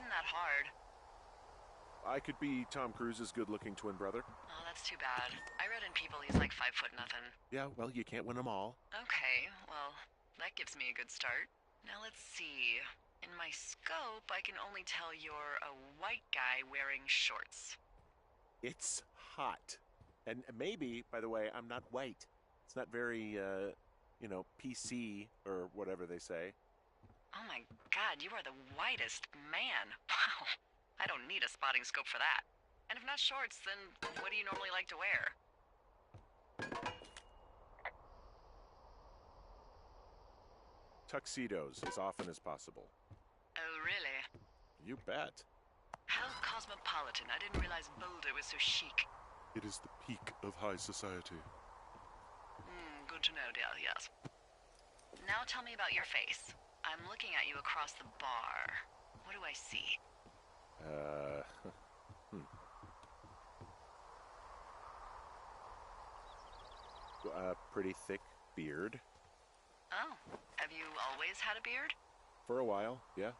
isn't that hard. I could be Tom Cruise's good-looking twin brother. Oh, that's too bad. I read in People he's like 5 foot nothing. Yeah, well, you can't win them all. Okay, well, that gives me a good start. Now let's see. In my scope, I can only tell you're a white guy wearing shorts. It's hot. And maybe, by the way, I'm not white. It's not very, PC or whatever they say. Oh my god, you are the whitest man. Wow. I don't need a spotting scope for that. And if not shorts, then what do you normally like to wear? Tuxedos as often as possible. Oh, really? You bet. How cosmopolitan. I didn't realize Boulder was so chic. It is the peak of high society. Good to know, dear, yes. Now tell me about your face. I'm looking at you across the bar. What do I see? A pretty thick beard. Oh, have you always had a beard? For a while, yeah.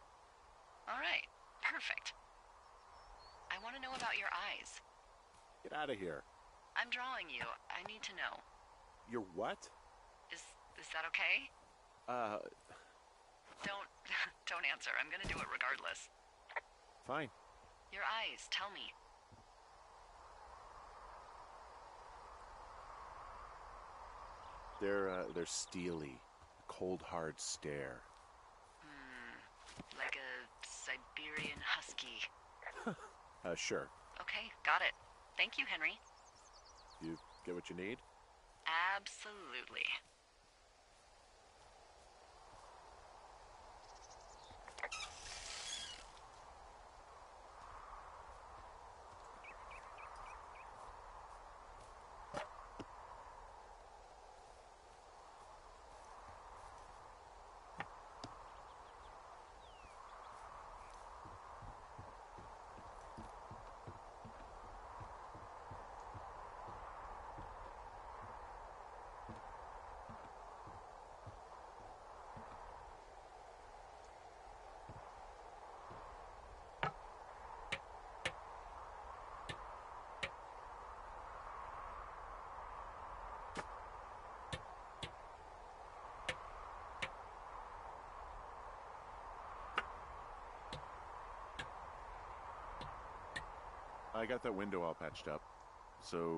All right, perfect. I want to know about your eyes. Get out of here. I'm drawing you. I need to know. Your what? Is that okay? Don't answer. I'm gonna do it regardless. Fine. Your eyes, tell me. They're steely. Cold, hard stare. Like a Siberian husky. Sure. Okay, got it. Thank you, Henry. You get what you need? Absolutely. I got that window all patched up. So,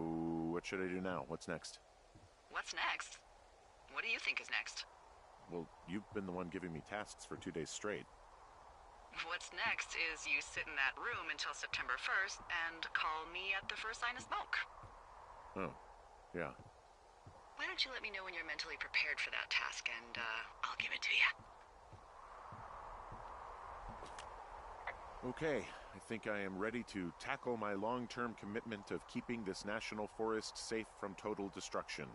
what should I do now? What's next? What's next? What do you think is next? Well, you've been the one giving me tasks for 2 days straight. What's next is you sit in that room until September 1st and call me at the first sign of smoke. Oh, yeah. Why don't you let me know when you're mentally prepared for that task and, I'll give it to you. Okay, I think I am ready to tackle my long-term commitment of keeping this national forest safe from total destruction.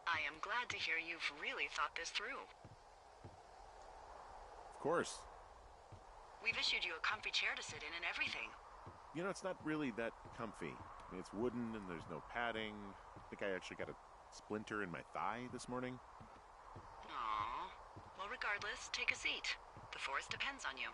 I am glad to hear you've really thought this through. Of course. We've issued you a comfy chair to sit in and everything. You know, it's not really that comfy. I mean, it's wooden and there's no padding. I think I actually got a splinter in my thigh this morning. Aww. Well, regardless, take a seat. The forest depends on you.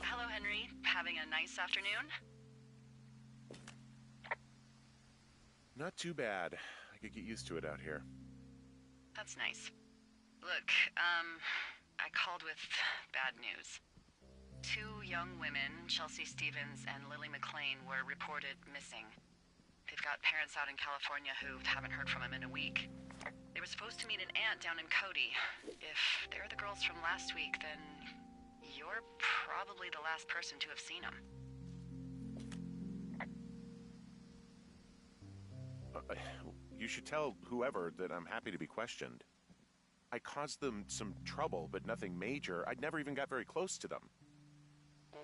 Hello, Henry. Having a nice afternoon? Not too bad. I could get used to it out here. That's nice. Look, I called with bad news. 2 young women, Chelsea Stevens and Lily McLean, were reported missing. They've got parents out in California who haven't heard from them in a week. They were supposed to meet an aunt down in Cody. If they're the girls from last week, then you're probably the last person to have seen them. You should tell whoever that I'm happy to be questioned. I caused them some trouble, but nothing major. I'd never even got very close to them.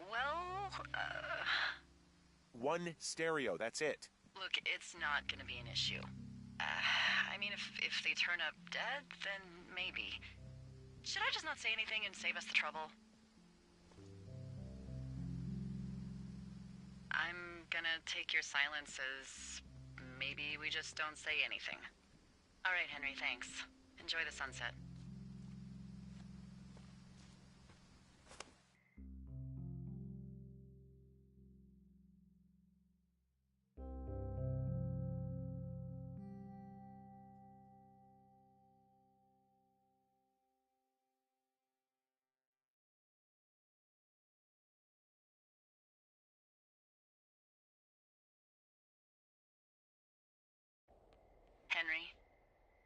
Well, One stereo, that's it. Look, it's not gonna be an issue. I mean, if they turn up dead, then maybe. Should I just not say anything and save us the trouble? I'm gonna take your silence as maybe we just don't say anything. All right, Henry, thanks. Enjoy the sunset. Henry?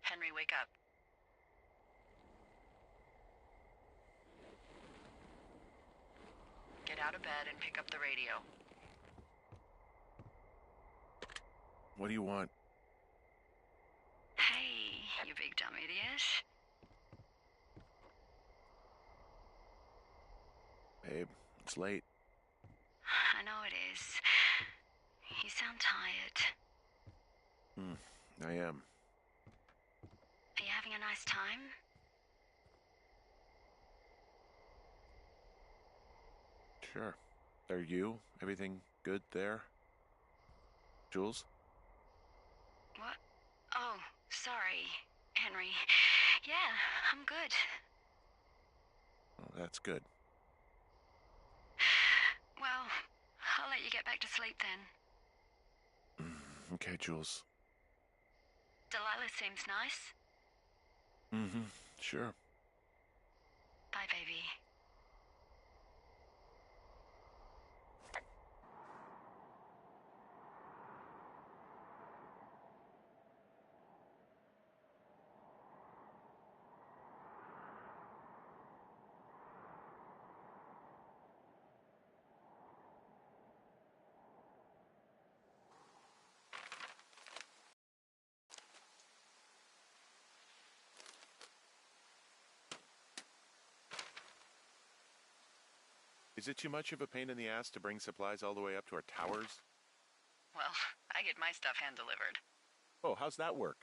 Henry, wake up. Get out of bed and pick up the radio. What do you want? Hey, you big dumb idiot. Babe, it's late. I know it is. You sound tired. I am. Are you having a nice time? Sure. Are you? Everything good there? Jules? What? Oh, sorry, Henry. Yeah, I'm good. Oh, that's good. Well, I'll let you get back to sleep then. Okay, Jules. Delilah seems nice. Sure. Bye, baby. Is it too much of a pain in the ass to bring supplies all the way up to our towers? Well, I get my stuff hand-delivered. Oh, how's that work?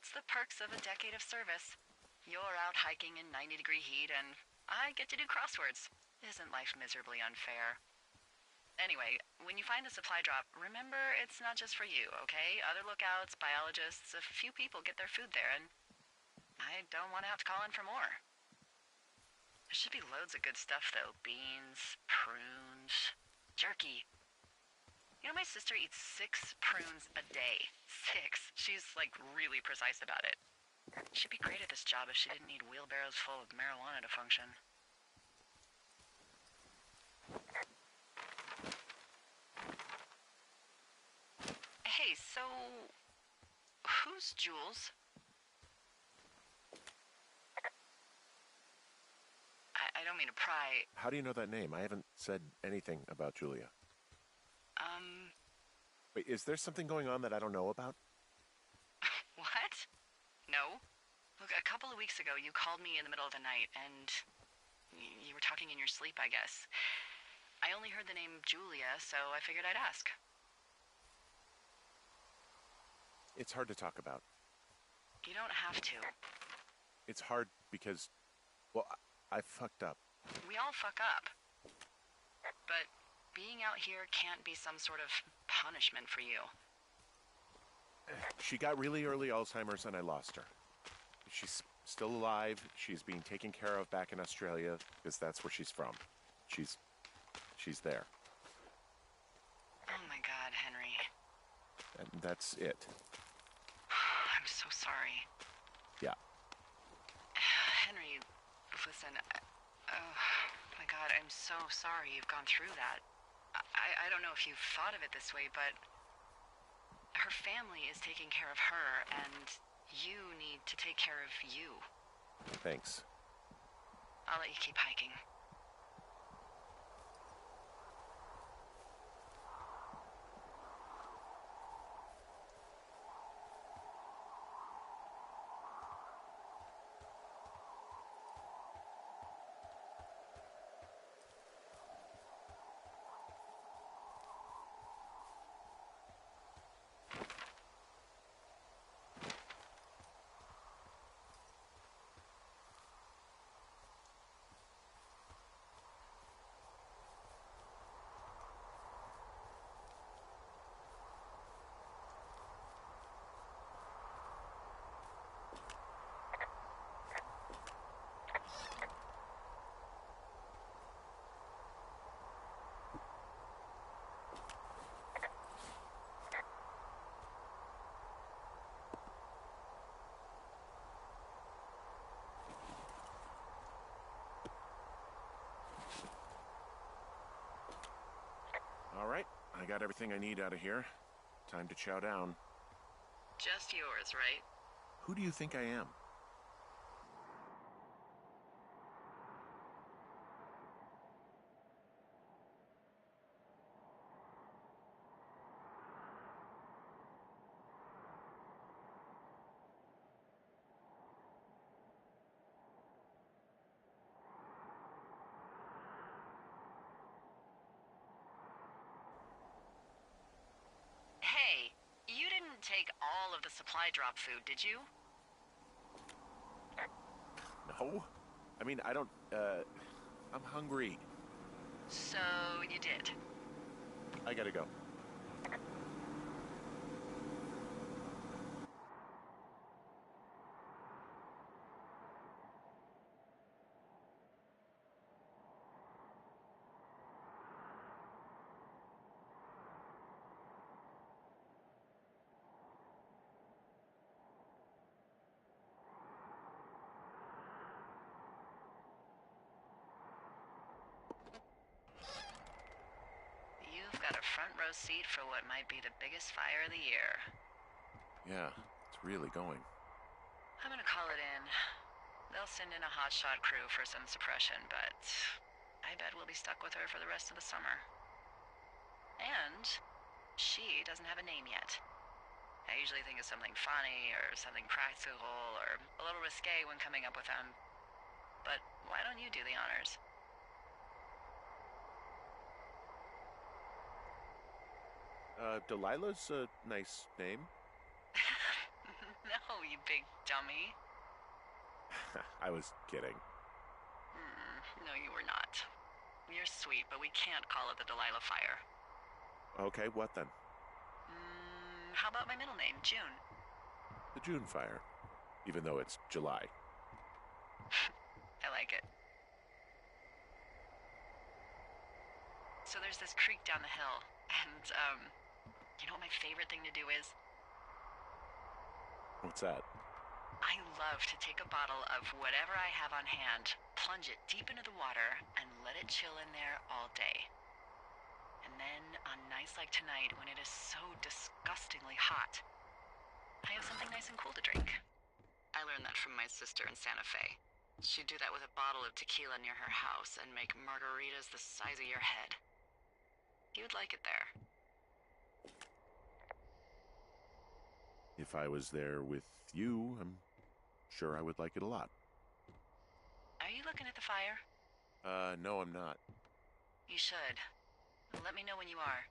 It's the perks of a decade of service. You're out hiking in 90-degree heat, and I get to do crosswords. Isn't life miserably unfair? Anyway, when you find a supply drop, remember it's not just for you, okay? Other lookouts, biologists, a few people get their food there, and I don't want to have to call in for more. There should be loads of good stuff, though. Beans, prunes, jerky. You know, my sister eats 6 prunes a day. 6. She's, like, really precise about it. She'd be great at this job if she didn't need wheelbarrows full of marijuana to function. Hey, so... who's Jules? I don't mean to pry. How do you know that name? I haven't said anything about Julia. Wait, is there something going on that I don't know about? What? No. Look, a couple of weeks ago, you called me in the middle of the night, and you were talking in your sleep, I guess. I only heard the name Julia, so I figured I'd ask. It's hard to talk about. You don't have to. It's hard because, well, I fucked up. We all fuck up. But being out here can't be some sort of punishment for you. She got really early Alzheimer's and I lost her. She's still alive. She's being taken care of back in Australia because that's where she's from. She's there. Oh my God, Henry. And that's it. I'm so sorry. Yeah. Henry, listen, oh my God, I'm so sorry you've gone through that. I don't know if you've thought of it this way, but her family is taking care of her, and you need to take care of you. Thanks. I'll let you keep hiking. I got everything I need out of here. Time to chow down. Just yours, right? Who do you think I am? Hey, you didn't take all of the supply drop food, did you? No. I mean, I don't, I'm hungry. So you did. I gotta go. You've got a front row seat for what might be the biggest fire of the year. Yeah, it's really going. I'm gonna call it in. They'll send in a hotshot crew for some suppression, but I bet we'll be stuck with her for the rest of the summer. And she doesn't have a name yet. I usually think of something funny or something practical or a little risque when coming up with them. But why don't you do the honors? Delilah's a nice name. No, you big dummy. I was kidding. No, you were not. You're sweet, but we can't call it the Delilah Fire. Okay, what then? How about my middle name, June? The June fire. Even though it's July. I like it. So there's this creek down the hill, and, you know what my favorite thing to do is? What's that? I love to take a bottle of whatever I have on hand, plunge it deep into the water, and let it chill in there all day. And then, on nights like tonight, when it is so disgustingly hot, I have something nice and cool to drink. I learned that from my sister in Santa Fe. She'd do that with a bottle of tequila near her house and make margaritas the size of your head. You would like it there. If I was there with you, I'm sure I would like it a lot. Are you looking at the fire? No, I'm not. You should. Let me know when you are.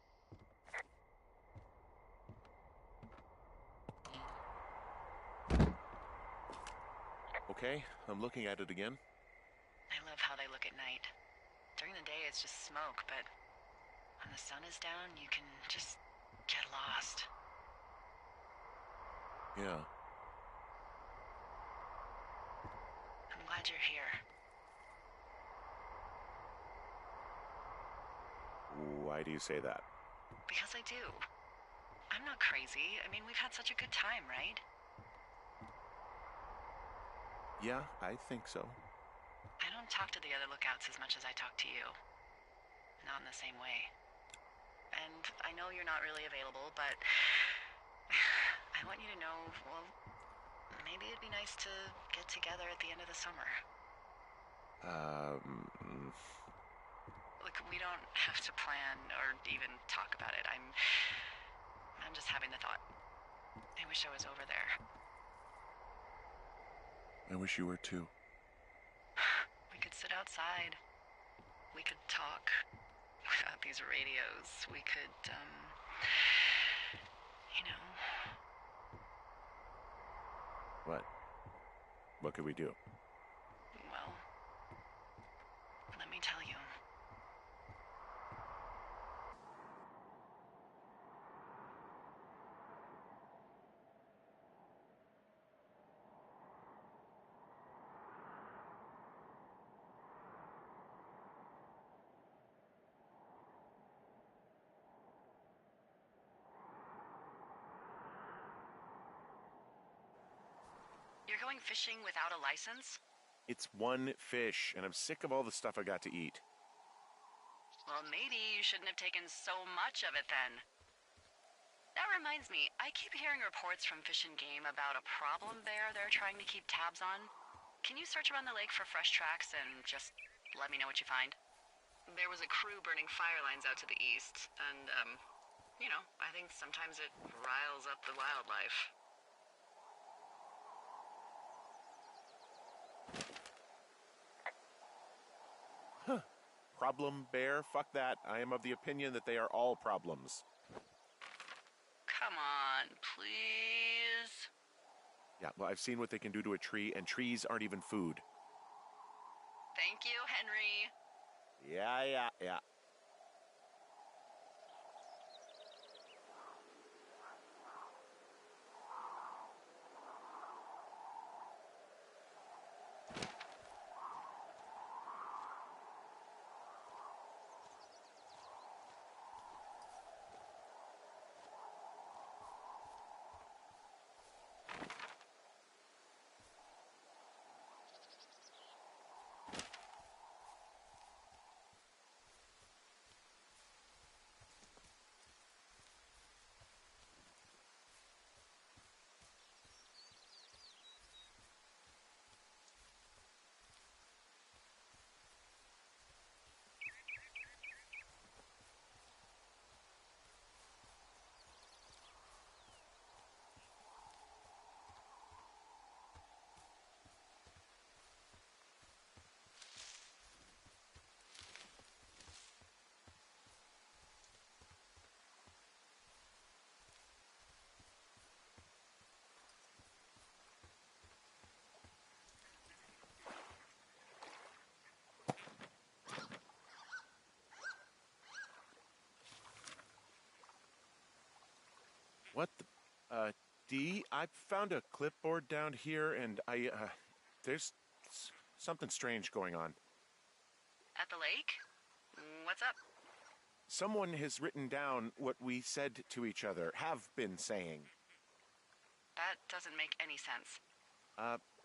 Okay, I'm looking at it again. I love how they look at night. During the day, it's just smoke, but when the sun is down, you can just get lost. Yeah. I'm glad you're here. Why do you say that? Because I do. I'm not crazy. I mean, we've had such a good time, right? Yeah, I think so. I don't talk to the other lookouts as much as I talk to you. Not in the same way. And I know you're not really available, but I want you to know, well, maybe it'd be nice to get together at the end of the summer. Look, we don't have to plan or even talk about it. I'm just having the thought. I wish I was over there. I wish you were too. We could sit outside. We could talk without these radios. We could, you know. What? What could we do? Well, let me tell you. You're going fishing without a license? It's one fish, and I'm sick of all the stuff I got to eat. Well, maybe you shouldn't have taken so much of it then. That reminds me, I keep hearing reports from Fish and Game about a problem bear they're trying to keep tabs on. Can you search around the lake for fresh tracks and just let me know what you find? There was a crew burning fire lines out to the east, and, I think sometimes it riles up the wildlife. Huh. Problem bear? Fuck that. I am of the opinion that they are all problems. Come on, please. Yeah, well, I've seen what they can do to a tree, and trees aren't even food. Thank you, Henry. Yeah. What the... Dee, I found a clipboard down here, and there's something strange going on. At the lake? What's up? Someone has written down what we said to each other, have been saying. That doesn't make any sense.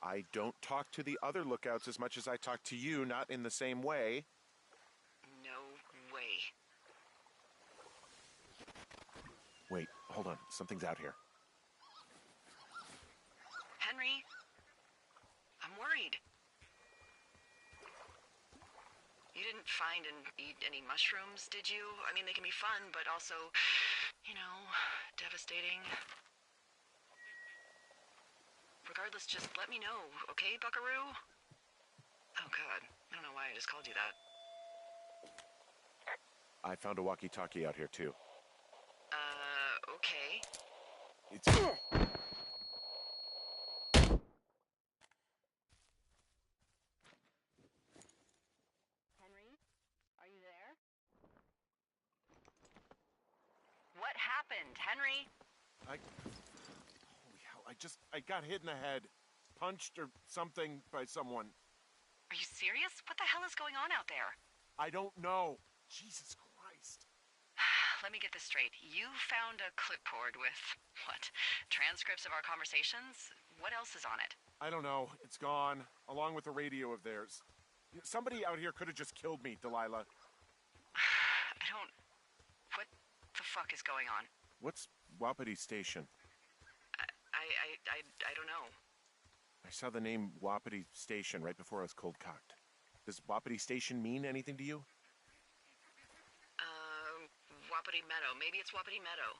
I don't talk to the other lookouts as much as I talk to you, not in the same way. No way. Wait, hold on. Something's out here. Henry? I'm worried. You didn't find and eat any mushrooms, did you? I mean, they can be fun, but also, devastating. Regardless, just let me know, okay, buckaroo? Oh, God. I don't know why I just called you that. I found a walkie-talkie out here, too. Okay. It's... Henry? Are you there? What happened, Henry? Holy hell, I got hit in the head. Punched or something by someone. Are you serious? What the hell is going on out there? I don't know. Jesus Christ. Let me get this straight. You found a clipboard with, what, transcripts of our conversations? What else is on it? I don't know. It's gone, along with the radio of theirs. Somebody out here could have just killed me, Delilah. What the fuck is going on? What's Wapiti Station? I don't know. I saw the name Wapiti Station right before I was cold-cocked. Does Wapiti Station mean anything to you? Wapiti Meadow. Maybe it's Wapiti Meadow.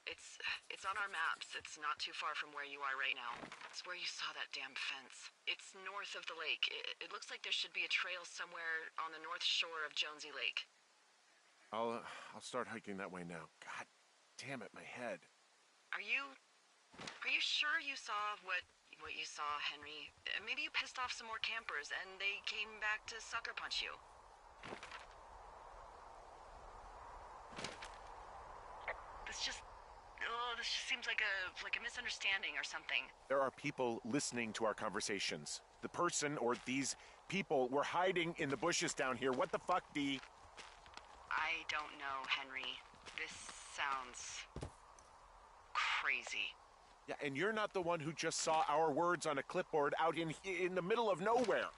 It's on our maps. It's not too far from where you are right now. It's where you saw that damn fence. It's north of the lake. It looks like there should be a trail somewhere on the north shore of Jonesy Lake. I'll start hiking that way now. God damn it, my head. Are you sure you saw what you saw, Henry? Maybe you pissed off some more campers and they came back to sucker punch you. This just seems like a misunderstanding or something. There are people listening to our conversations. The person or these people were hiding in the bushes down here. What the fuck, Dee? I don't know, Henry. This sounds crazy. Yeah, and you're not the one who just saw our words on a clipboard out in the middle of nowhere.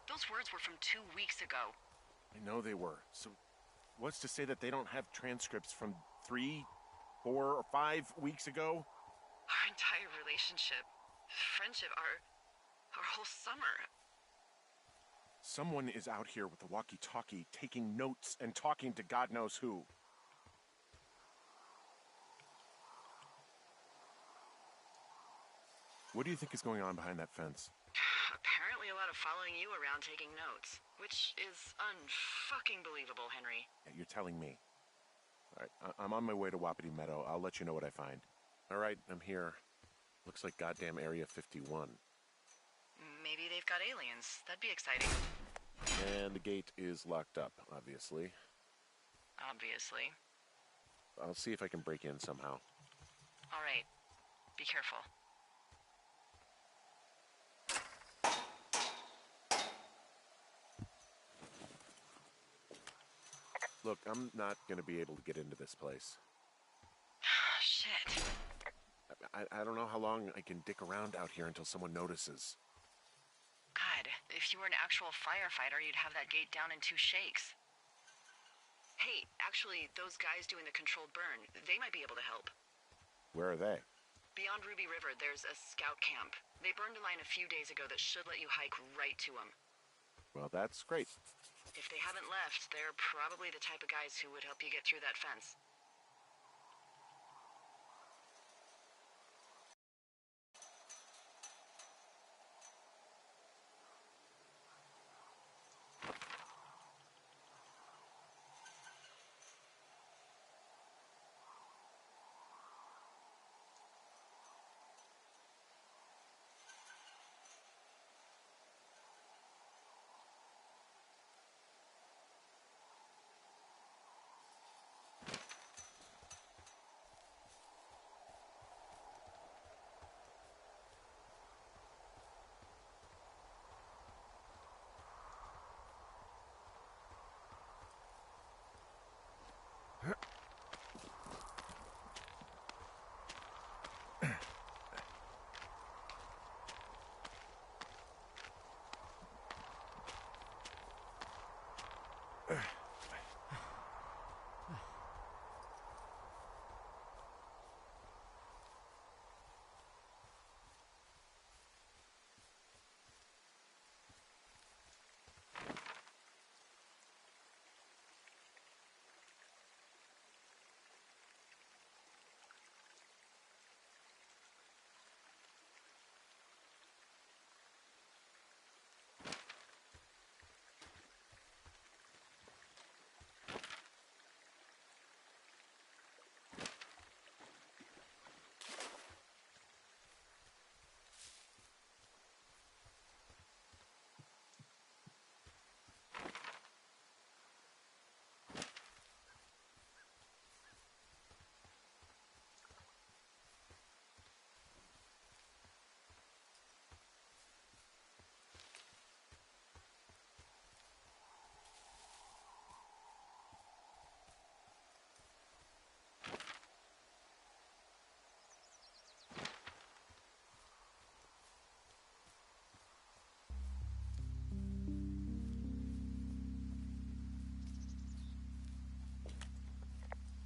Those words were from 2 weeks ago. I know they were. So what's to say that they don't have transcripts from 3, 4, or 5 weeks ago? Our entire relationship, friendship, our whole summer. Someone is out here with the walkie-talkie, taking notes and talking to God knows who. What do you think is going on behind that fence? Apparently a lot of following you around taking notes, which is unfucking believable, Henry. Yeah, you're telling me. All right, I'm on my way to Wapiti Meadow. I'll let you know what I find. All right, I'm here. Looks like goddamn Area 51. Maybe they've got aliens. That'd be exciting. And the gate is locked up, obviously. Obviously. I'll see if I can break in somehow. All right. Be careful. Look, I'm not going to be able to get into this place. Shit. I don't know how long I can dick around out here until someone notices. God, if you were an actual firefighter, you'd have that gate down in 2 shakes. Hey, actually, those guys doing the controlled burn, they might be able to help. Where are they? Beyond Ruby River, there's a scout camp. They burned a line a few days ago that should let you hike right to them. Well, that's great. If they haven't left, they're probably the type of guys who would help you get through that fence.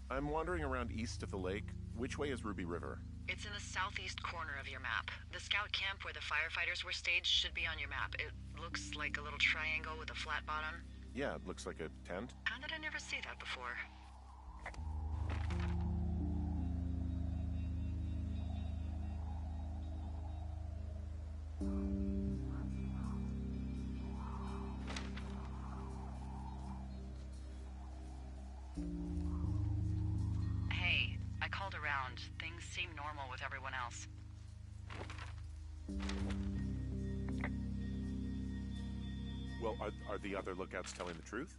I'm wandering around east of the lake. Which way is Ruby River? It's in the southeast corner of your map. The scout camp where the firefighters were staged should be on your map. It looks like a little triangle with a flat bottom. Yeah, it looks like a tent. How did I never see that before? Hey, I called around. Things seem normal with everyone else. Well, are the other lookouts telling the truth?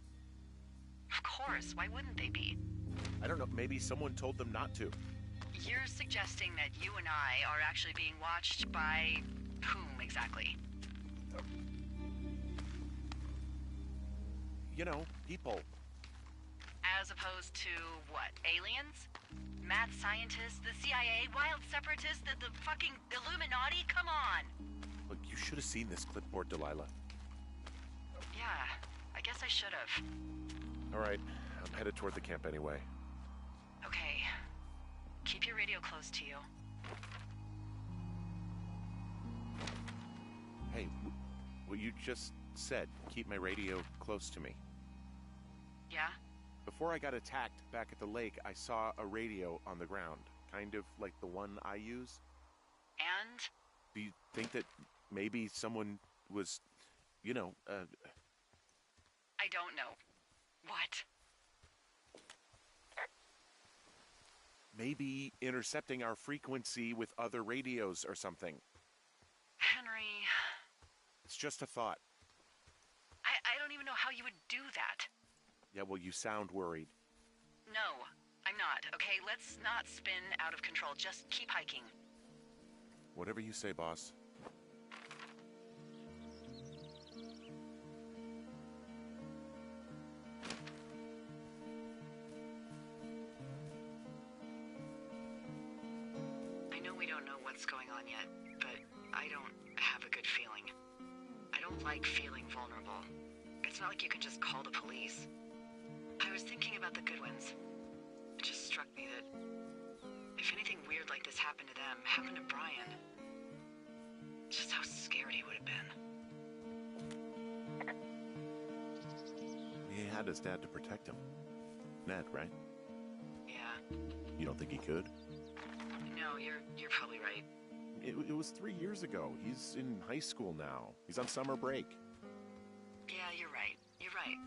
Of course, why wouldn't they be? I don't know, maybe someone told them not to. You're suggesting that you and I are actually being watched by whom exactly? You know, people. As opposed to what? Aliens? Mad scientists? The CIA? Wild separatists? The fucking Illuminati? Come on! Look, you should have seen this clipboard, Delilah. Yeah, I guess I should have. All right, I'm headed toward the camp anyway. Okay. Keep your radio close to you. Hey, what you just said, keep my radio close to me. Yeah? Before I got attacked back at the lake, I saw a radio on the ground, kind of like the one I use. And? Do you think that maybe someone was, I don't know. What? maybe intercepting our frequency with other radios or something? Henry... It's just a thought. I don't even know how you would do that. Yeah, well, you sound worried. No, I'm not, okay? Let's not spin out of control. Just keep hiking. Whatever you say, boss. I know we don't know what's going on yet, but I don't have a good feeling. I don't like feeling vulnerable. It's not like you can just call the police. I was thinking about the Goodwins. It just struck me that if anything weird like this happened to them, happened to Brian, just how scared he would have been. He had his dad to protect him. Ned, right? Yeah. You don't think he could? No, you're probably right. It was 3 years ago. He's in high school now. He's on summer break. Yeah, you're right. You're right.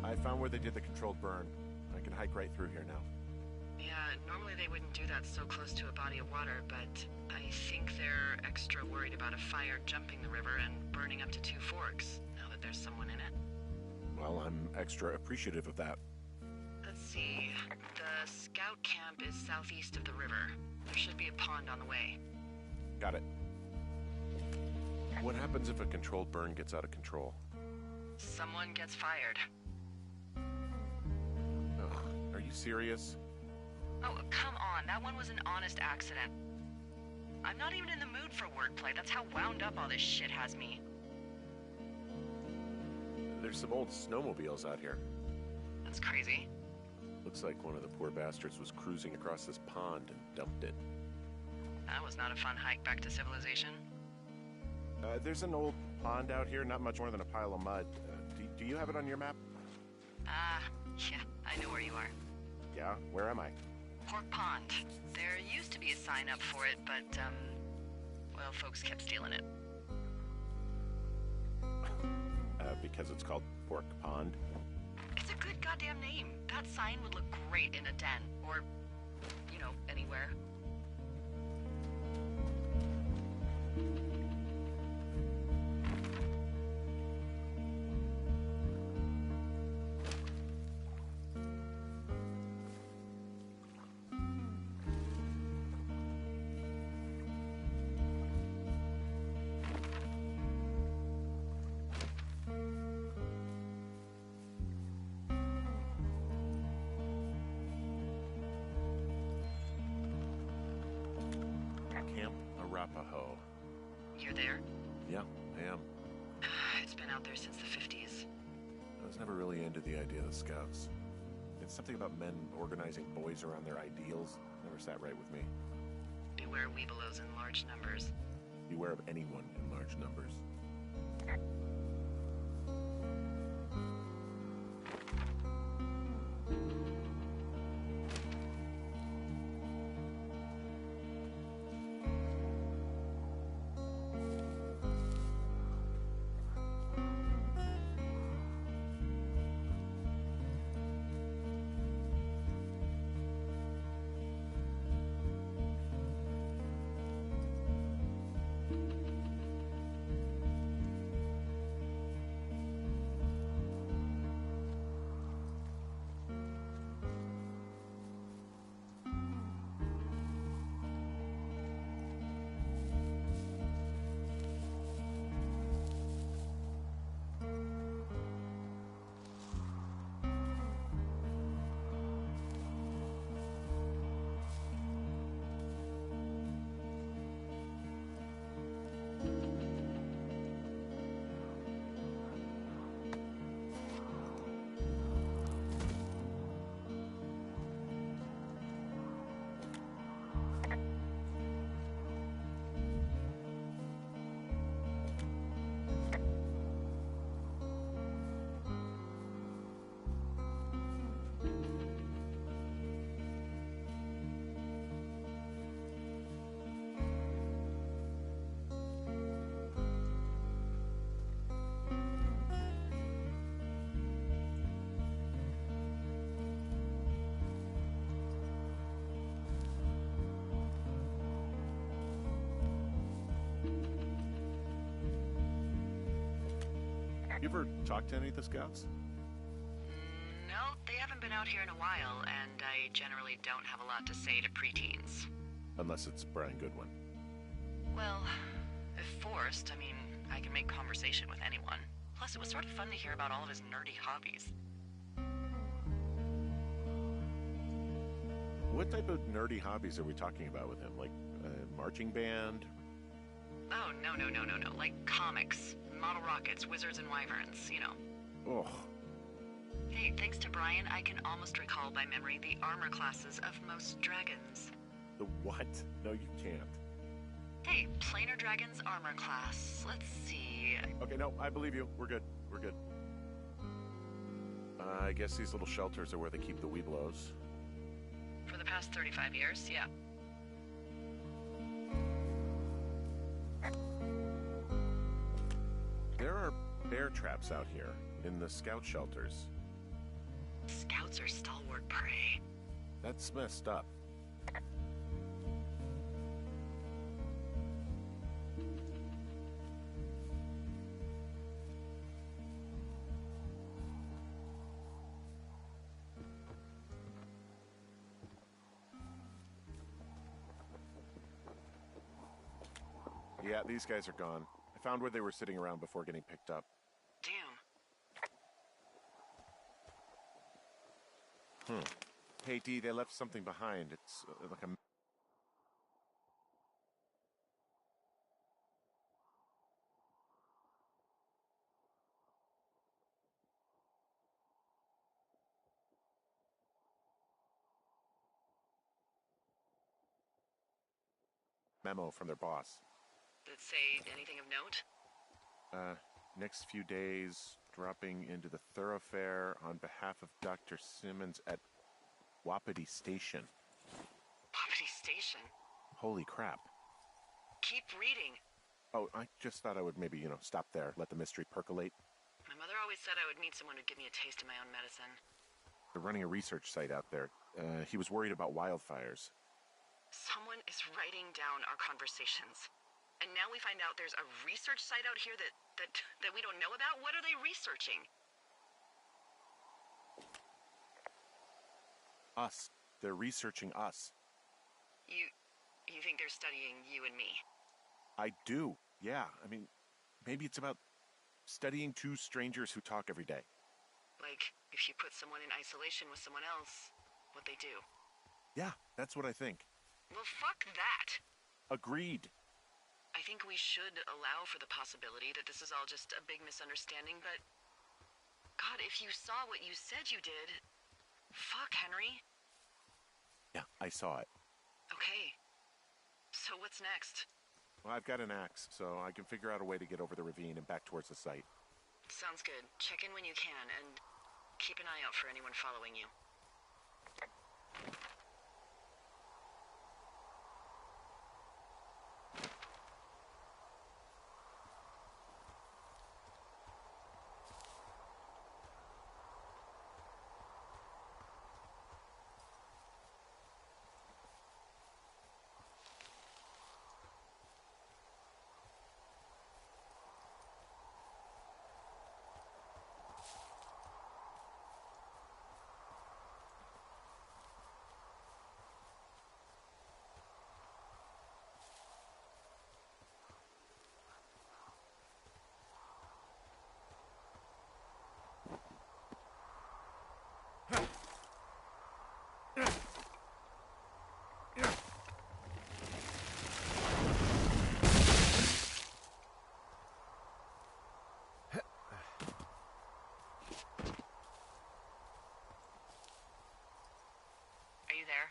I found where they did the controlled burn. I can hike right through here now. Yeah, normally they wouldn't do that so close to a body of water, but I think they're extra worried about a fire jumping the river and burning up to 2 forks, now that there's someone in it. Well, I'm extra appreciative of that. Let's see. The scout camp is southeast of the river. There should be a pond on the way. Got it. What happens if a controlled burn gets out of control? Someone gets fired. Ugh, are you serious? Oh, come on. That one was an honest accident. I'm not even in the mood for wordplay. That's how wound up all this shit has me. There's some old snowmobiles out here. That's crazy. Looks like one of the poor bastards was cruising across this pond and dumped it. That was not a fun hike back to civilization. There's an old pond out here, not much more than a pile of mud. Do you have it on your map? Yeah, I know where you are. Yeah, where am I? Pork Pond. There used to be a sign up for it, but, well, folks kept stealing it. Because it's called Pork Pond? It's a good goddamn name. That sign would look great in a den, or, you know, anywhere. Camp Arapaho. You're there? Yeah, I am. It's been out there since the 50s. I was never really into the idea of the Scouts. It's something about men organizing boys around their ideals. Never sat right with me. Beware weebelows in large numbers. Beware of anyone in large numbers. You ever talked to any of the Scouts? No, they haven't been out here in a while, and I generally don't have a lot to say to preteens. Unless it's Brian Goodwin. Well, if forced, I mean, I can make conversation with anyone. Plus, it was sort of fun to hear about all of his nerdy hobbies. What type of nerdy hobbies are we talking about with him? Like marching band? Oh, no. Like comics, model rockets, wizards and wyverns, you know. Oh, Hey, thanks to Brian, I can almost recall by memory the armor classes of most dragons. the what? No, you can't. Hey, planar dragon's armor class. Let's see. Okay, no, I believe you. We're good. We're good. I guess these little shelters are where they keep the weeblos. For the past 35 years, yeah. There are bear traps out here in the scout shelters. Scouts are stalwart prey. That's messed up. Yeah, these guys are gone. I found where they were sitting around before getting picked up. Damn. Hey, Dee, they left something behind. It's like a... memo from their boss. Did it say anything of note? Next few days, dropping into the thoroughfare on behalf of Dr. Simmons at Wapiti Station. station. Holy crap. Keep reading. Oh, I just thought I would maybe, stop there, let the mystery percolate. My mother always said I would meet someone who'd give me a taste of my own medicine. They're running a research site out there. He was worried about wildfires. Someone is writing down our conversations. And now we find out there's a research site out here that we don't know about? What are they researching? Us. They're researching us. You think they're studying you and me? I do, yeah. I mean, maybe it's about studying two strangers who talk every day. Like, if you put someone in isolation with someone else, what they do. Yeah, that's what I think. Well, fuck that. Agreed. I think we should allow for the possibility that this is all just a big misunderstanding, but... God, if you saw what you said you did... Fuck, Henry. Yeah, I saw it. Okay. So what's next? Well, I've got an axe, so I can figure out a way to get over the ravine and back towards the site. Sounds good. Check in when you can, and keep an eye out for anyone following you. Are you there?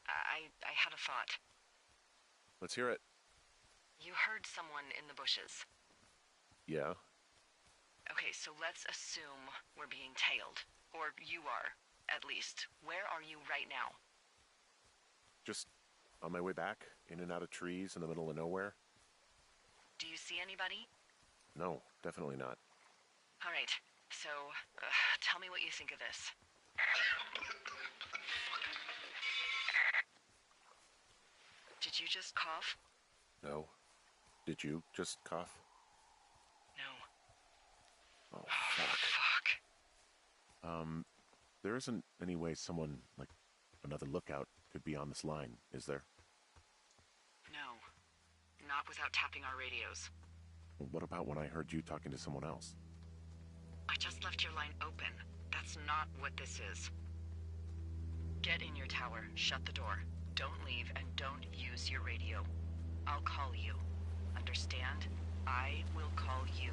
I had a thought. Let's hear it. You heard someone in the bushes. Yeah? Okay, so let's assume we're being tailed. Or you are, at least. Where are you right now? Just on my way back, in and out of trees in the middle of nowhere. Do you see anybody? No, definitely not. All right, so tell me what you think of this. Did you just cough? No. Did you just cough? No. Oh, fuck. Fuck. There isn't any way someone, like, another lookout could be on this line, is there? No. Not without tapping our radios. Well, what about when I heard you talking to someone else? I just left your line open. That's not what this is. Get in your tower, shut the door. Don't leave, and don't use your radio. I'll call you. Understand? I will call you.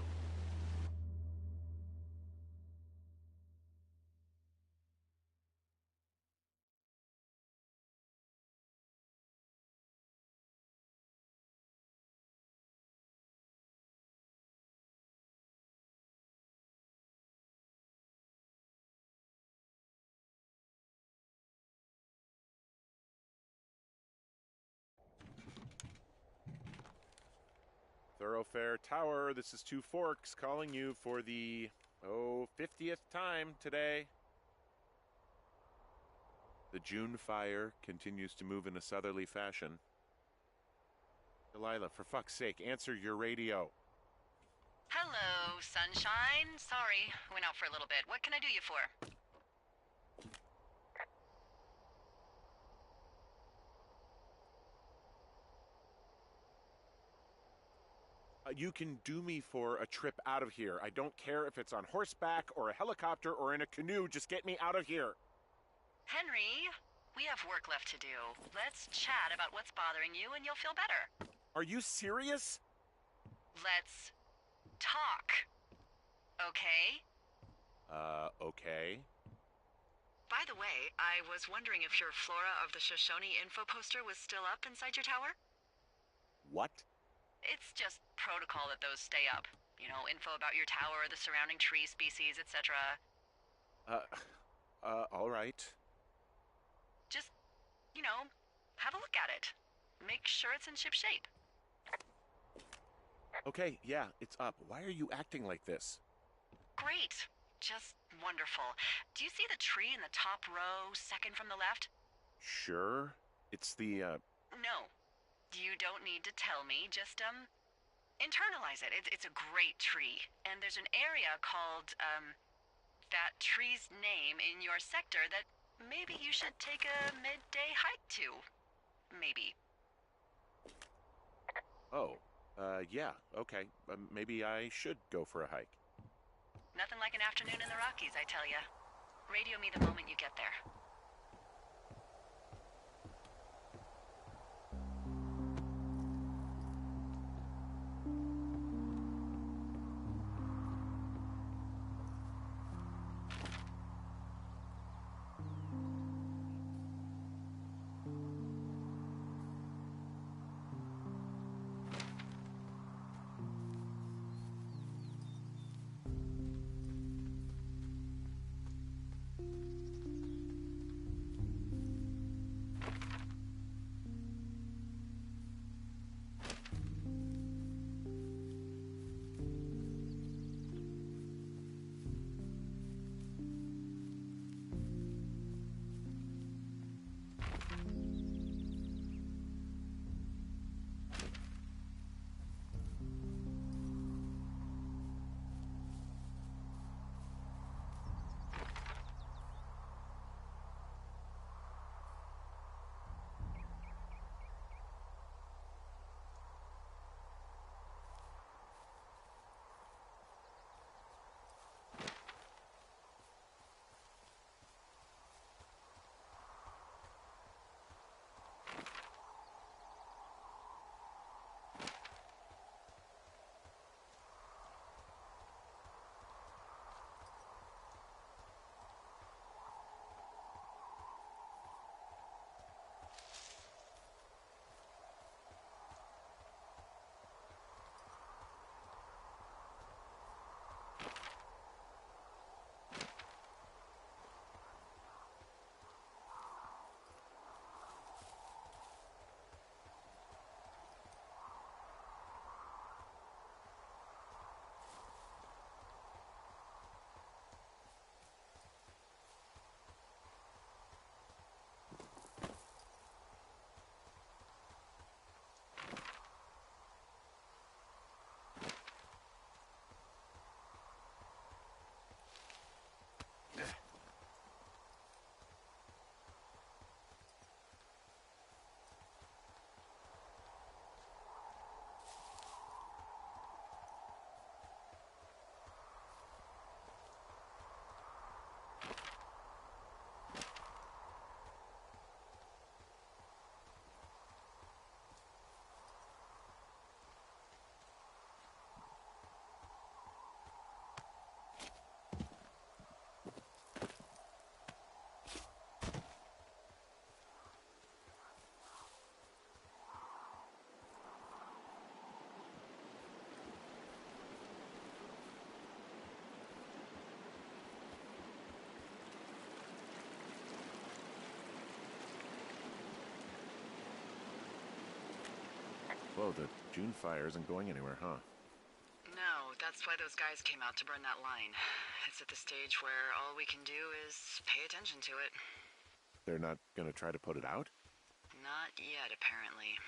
Thoroughfare Tower, this is Two Forks calling you for the, 50th time today. The June fire continues to move in a southerly fashion. Delilah, for fuck's sake, answer your radio. Hello, sunshine. Sorry, went out for a little bit. What can I do you for? You can do me for a trip out of here. I don't care if it's on horseback or a helicopter or in a canoe. Just get me out of here. Henry, we have work left to do. Let's chat about what's bothering you and you'll feel better. Are you serious? Let's talk. Okay? Okay. By the way, I was wondering if your Flora of the Shoshone info poster was still up inside your tower? What? It's just protocol that those stay up. You know, info about your tower, the surrounding tree species, etc. All right. Just, you know, Have a look at it. Make sure it's in ship shape. Okay, yeah, it's up. Why are you acting like this? Great. Just wonderful. Do you see the tree in the top row, second from the left? Sure. It's the, No. You don't need to tell me. Just, internalize it. It's a great tree. And there's an area called, that tree's name in your sector that maybe you should take a midday hike to. Maybe. oh, yeah, okay. Maybe I should go for a hike. Nothing like an afternoon in the Rockies, I tell ya. Radio me the moment you get there. Whoa, the June fire isn't going anywhere, huh? No, that's why those guys came out to burn that line. It's at the stage where all we can do is pay attention to it. They're not gonna try to put it out? Not yet, apparently.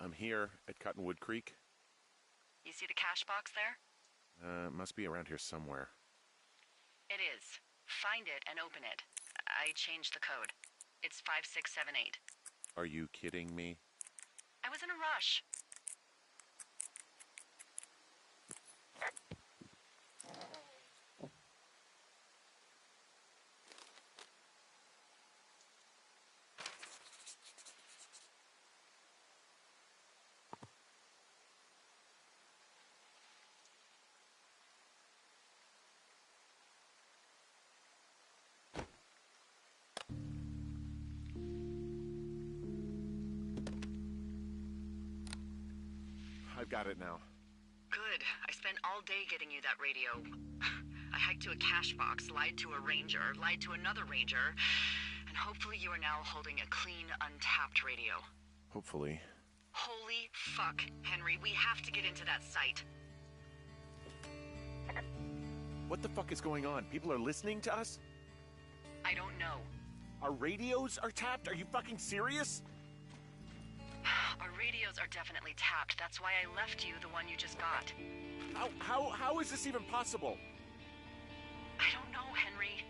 I'm here at Cottonwood Creek. You see the cash box there? Must be around here somewhere. It is. Find it and open it. I changed the code. It's 5678. Are you kidding me? I was in a rush. I've got it now. Good. I spent all day getting you that radio. I hiked to a cash box, lied to a ranger, lied to another ranger, and hopefully you are now holding a clean, untapped radio. Hopefully. Holy fuck, Henry, we have to get into that site. What the fuck is going on? People are listening to us? I don't know. Our radios are tapped? Are you fucking serious? Our radios are definitely tapped. That's why I left you the one you just got. How is this even possible? I don't know, Henry.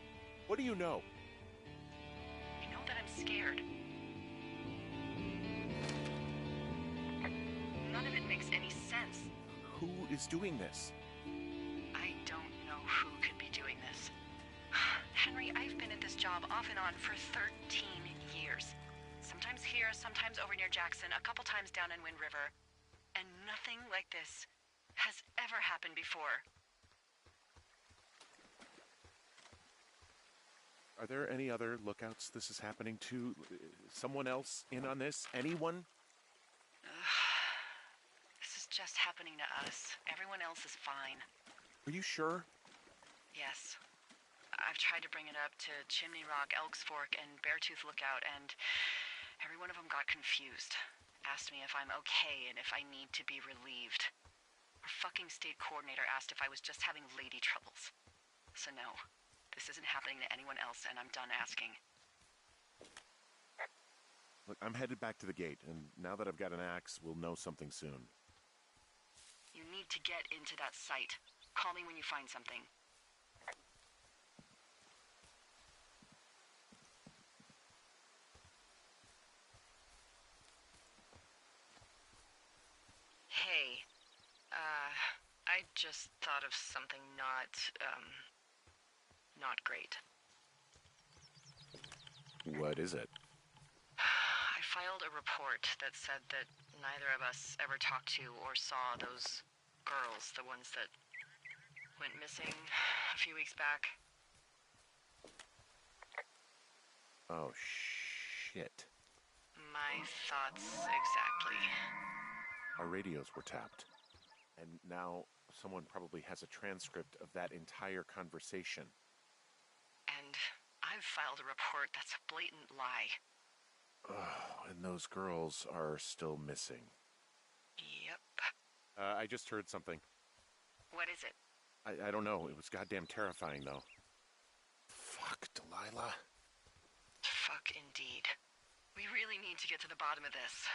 What do you know? I know that I'm scared. None of it makes any sense. Who is doing this? I don't know who could be doing this. Henry, I've been at this job off and on for 13 years. Sometimes here, sometimes over near Jackson, a couple times down in Wind River. And nothing like this has ever happened before. Are there any other lookouts this is happening to? Someone else in on this? Anyone? This is just happening to us. Everyone else is fine. Are you sure? Yes. I've tried to bring it up to Chimney Rock, Elks Fork, and Beartooth Lookout, and every one of them got confused. Asked me if I'm okay and if I need to be relieved. Our fucking state coordinator asked if I was just having lady troubles. So no, this isn't happening to anyone else, and I'm done asking. Look, I'm headed back to the gate, and now that I've got an axe, we'll know something soon. You need to get into that site. Call me when you find something. Hey, I just thought of something not great. What is it? I filed a report that said that neither of us ever talked to or saw those girls, the ones that went missing a few weeks back. Oh, shit. My thoughts exactly. Our radios were tapped. And now someone probably has a transcript of that entire conversation. And I've filed a report that's a blatant lie. Oh, and those girls are still missing. Yep. I just heard something. What is it? I don't know. It was goddamn terrifying, though. Fuck, Delilah. Fuck indeed. We really need to get to the bottom of this.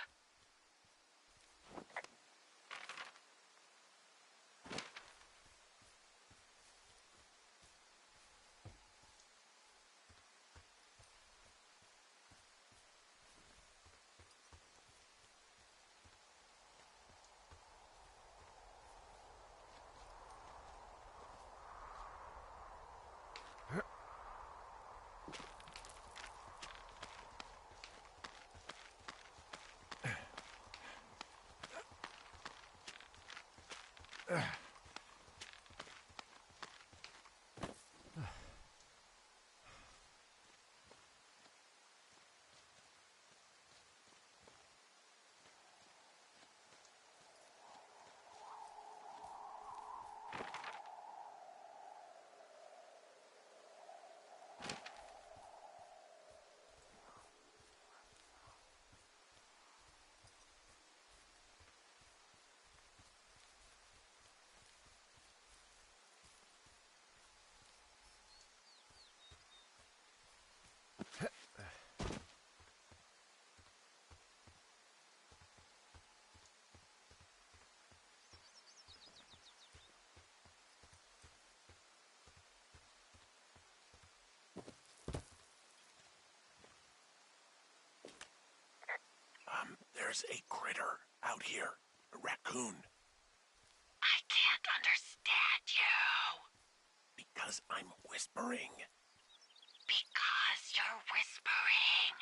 There's a critter out here. A raccoon. I can't understand you. Because I'm whispering. Because you're whispering.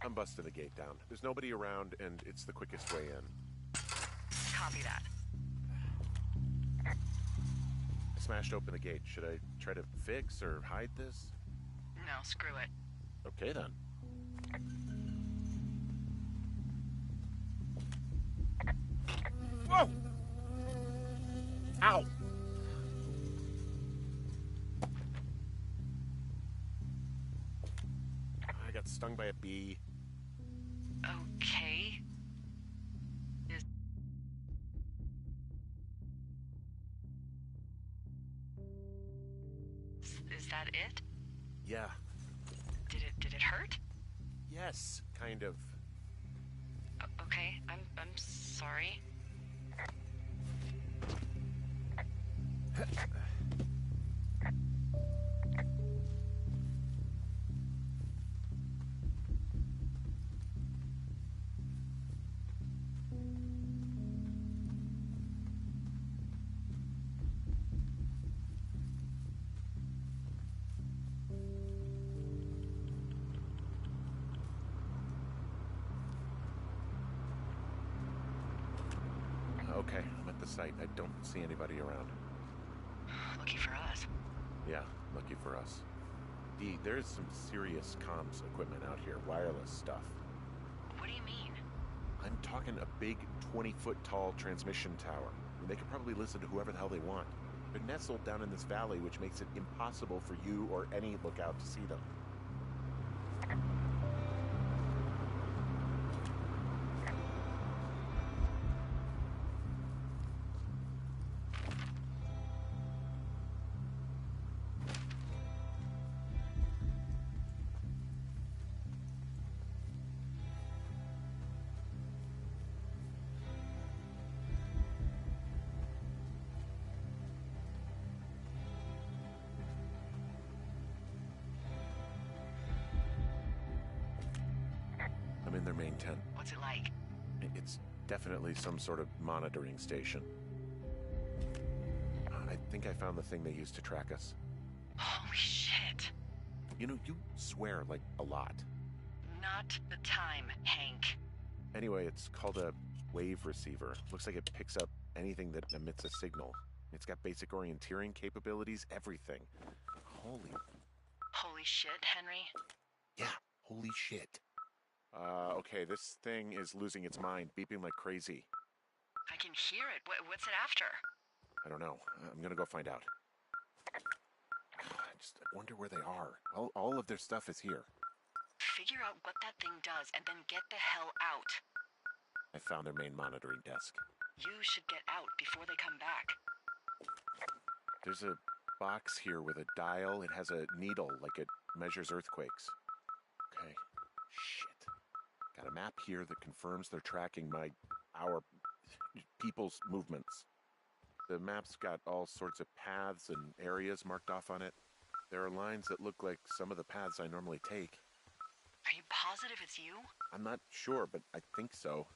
I'm busting the gate down. There's nobody around, and it's the quickest way in. Copy that. I smashed open the gate. Should I try to fix or hide this? No, screw it. Okay, then. Whoa! Ow! I got stung by a bee. Okay. Is that it? Yeah. Did it hurt? Yes, kind of. Okay, I'm sorry. Okay, I'm at the site. I don't see anybody around. Lucky for us. Yeah, lucky for us. Dee, there's some serious comms equipment out here, wireless stuff. What do you mean? I'm talking a big 20-foot tall transmission tower. They could probably listen to whoever the hell they want. They're nestled down in this valley, which makes it impossible for you or any lookout to see them. I'm in their main tent. What's it like? It's definitely some sort of monitoring station. I think I found the thing they used to track us. Holy shit. You know, you swear like a lot. Not the time, Hank. Anyway, it's called a wave receiver. Looks like it picks up anything that emits a signal. It's got basic orienteering capabilities, everything. Holy shit, Henry. Yeah, holy shit. Okay, this thing is losing its mind, beeping like crazy. I can hear it. What's it after? I don't know. I'm gonna go find out. I wonder where they are. All of their stuff is here. Figure out what that thing does and then get the hell out. I found their main monitoring desk. You should get out before they come back. There's a box here with a dial. It has a needle, like it measures earthquakes. Okay. Shit. Got a map here that confirms they're tracking our people's movements. The map's got all sorts of paths and areas marked off on it. There are lines that look like some of the paths I normally take. Are you positive it's you? I'm not sure, but I think so.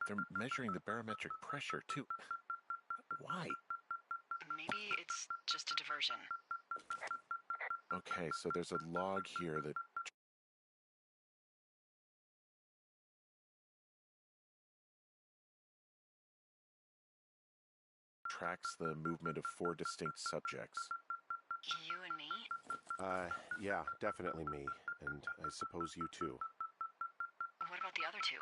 They're measuring the barometric pressure, too. Why? Maybe it's just a diversion. Okay, so there's a log here that tracks the movement of 4 distinct subjects. You and me? Yeah, definitely me. And I suppose you too. What about the other two?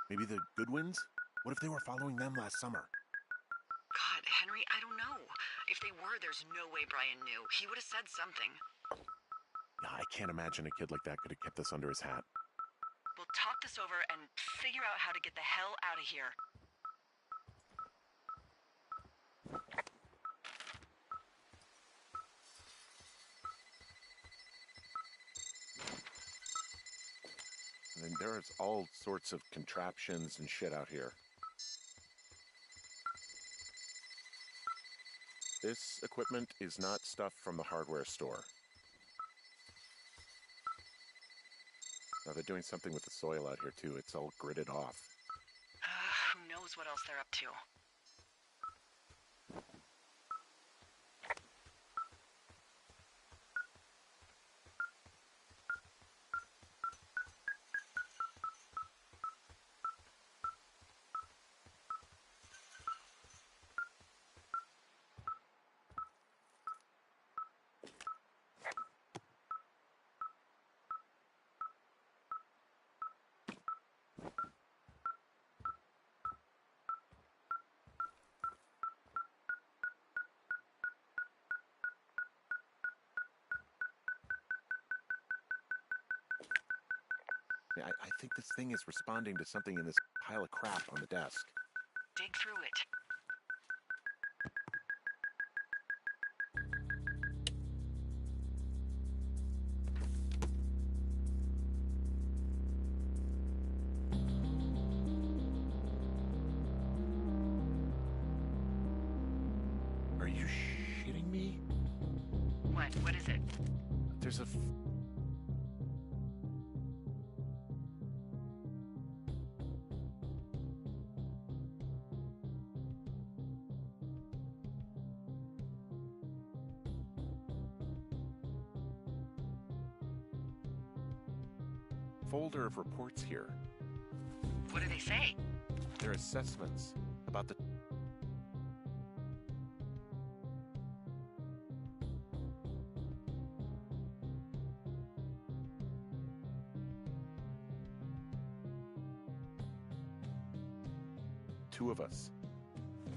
Maybe the Goodwins? What if they were following them last summer? God, Henry, I don't know. If they were, there's no way Brian knew. He would have said something. Yeah, I can't imagine a kid like that could have kept this under his hat. We'll talk this over and figure out how to get the hell out of here. I mean, there's all sorts of contraptions and shit out here. This equipment is not stuff from the hardware store. Now they're doing something with the soil out here too. It's all gridded off. Who knows what else they're up to? I think this thing is responding to something in this pile of crap on the desk. Dig through it. Are you shitting me? What? What is it? There's a folder of reports here. What do they say? They're assessments about the... two of us.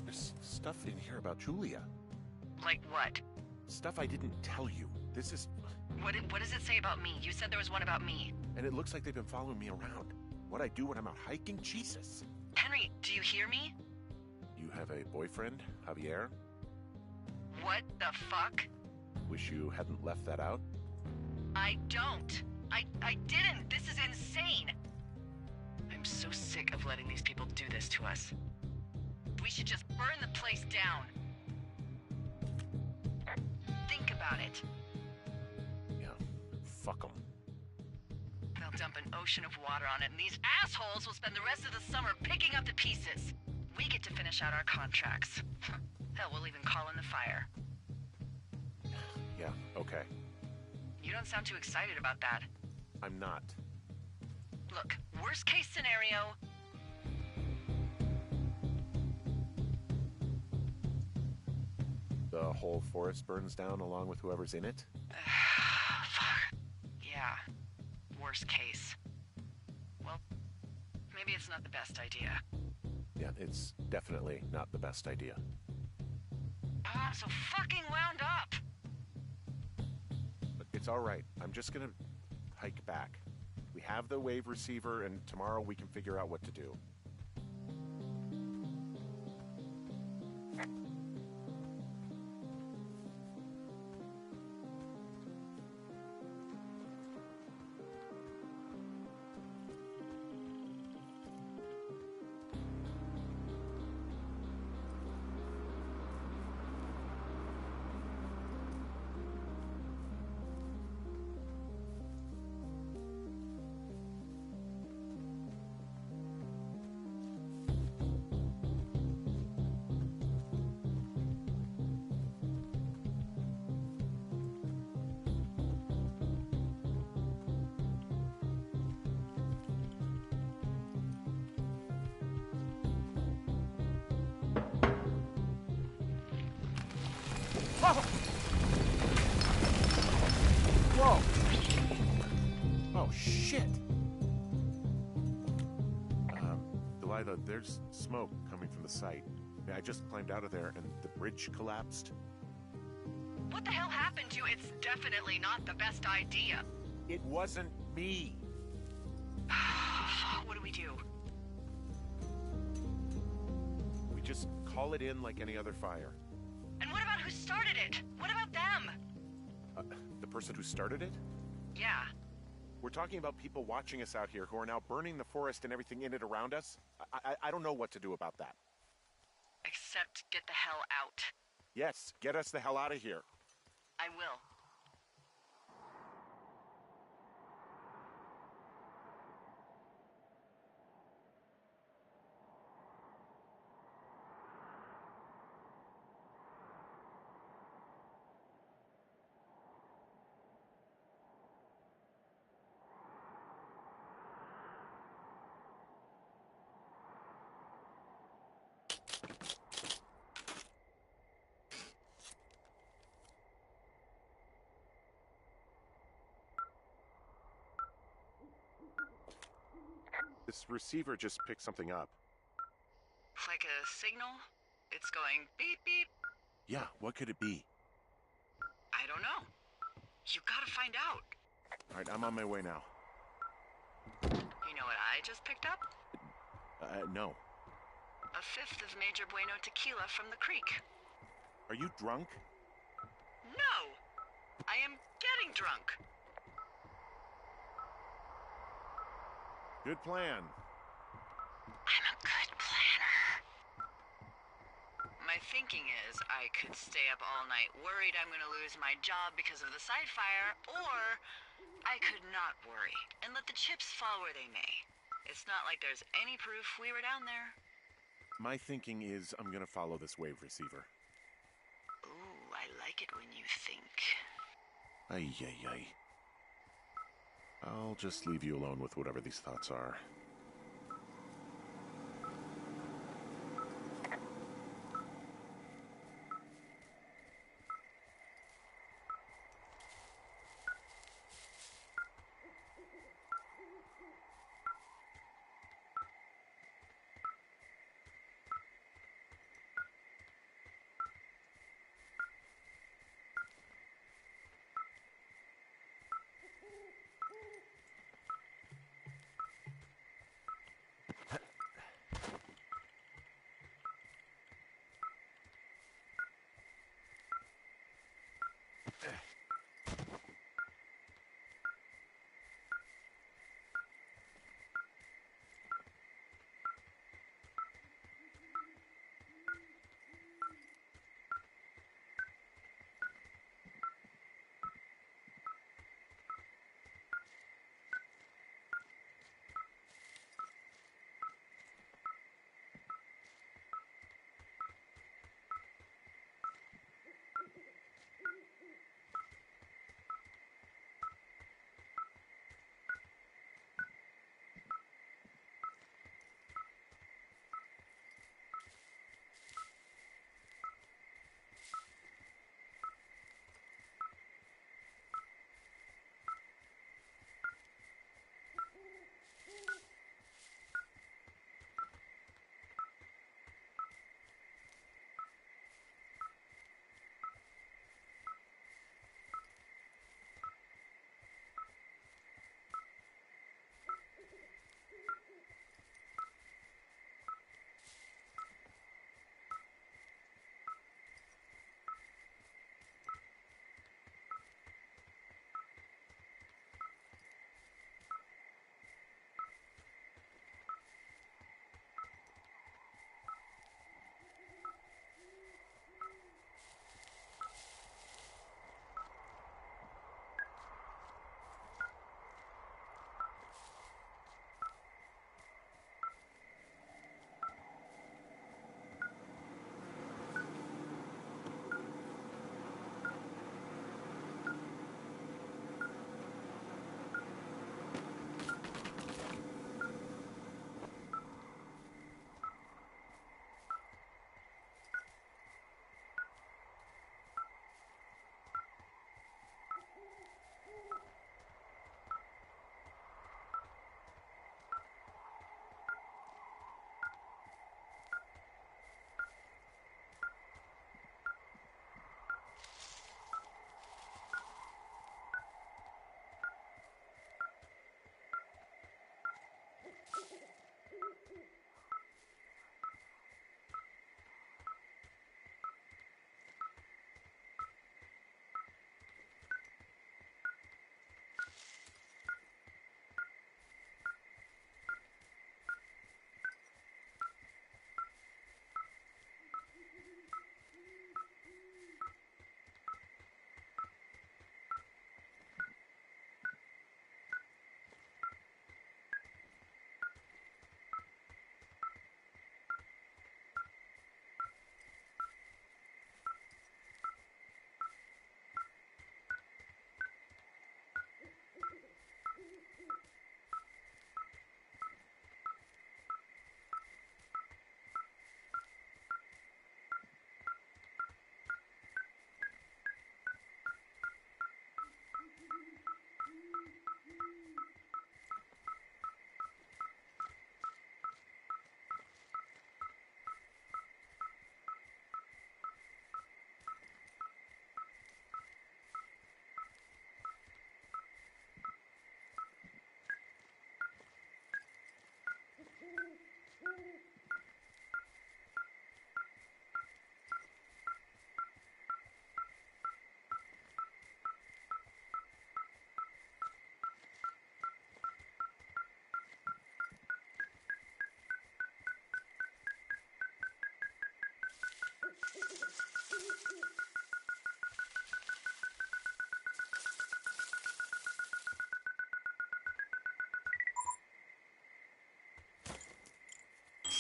There's stuff in here about Julia. Like what? Stuff I didn't tell you. This is... What does it say about me? You said there was one about me. And it looks like they've been following me around. What I do when I'm out hiking? Jesus. Henry, do you hear me? You have a boyfriend, Javier? What the fuck? Wish you hadn't left that out. I don't. I didn't. This is insane. I'm so sick of letting these people do this to us. We should just burn the place down. Think about it. Yeah, fuck them. They'll dump an ocean of water on it, and these assholes will spend the rest of the summer picking up the pieces. We get to finish out our contracts. Hell, we'll even call in the fire. Yeah, okay. You don't sound too excited about that. I'm not. Look, worst case scenario... The whole forest burns down along with whoever's in it? Fuck. Yeah. Worst case. Well, maybe it's not the best idea. Yeah, it's definitely not the best idea. I'm so fucking wound up! But it's all right. I'm just gonna hike back. We have the wave receiver, and tomorrow we can figure out what to do. Whoa! Oh, shit! Delilah, there's smoke coming from the site. I just climbed out of there and the bridge collapsed. What the hell happened to you? It's definitely not the best idea. It wasn't me! What do we do? We just call it in like any other fire. And what about who started it? What about them? The person who started it? Yeah. We're talking about people watching us out here who are now burning the forest and everything in it around us. I don't know what to do about that. Except get the hell out. Yes, get us the hell out of here. I will. This receiver just picked something up. Like a signal? It's going beep beep. Yeah, what could it be? I don't know. You gotta find out. All right, I'm on my way now. You know what I just picked up? No. A fifth of Major Bueno tequila from the creek. Are you drunk? No! I am getting drunk. Good plan. I'm a good planner. My thinking is I could stay up all night worried I'm gonna lose my job because of the side fire, or I could not worry and let the chips fall where they may. It's not like there's any proof we were down there. My thinking is I'm gonna follow this wave receiver. Ooh, I like it when you think. Ay, ay, ay. I'll just leave you alone with whatever these thoughts are.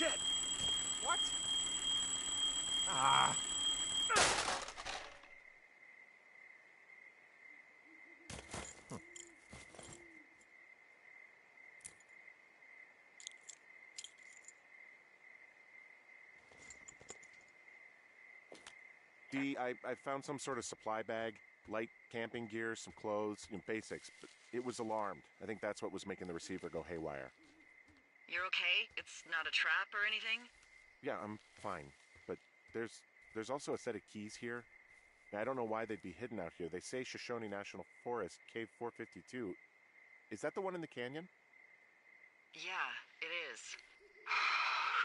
shit! What? Ah! I found some sort of supply bag, light camping gear, some clothes, basics, but it was alarmed. I think that's what was making the receiver go haywire. You're okay? It's not a trap or anything? Yeah, I'm fine, but there's also a set of keys here. I don't know why they'd be hidden out here. They say Shoshone National Forest, Cave 452. Is that the one in the canyon? Yeah, it is.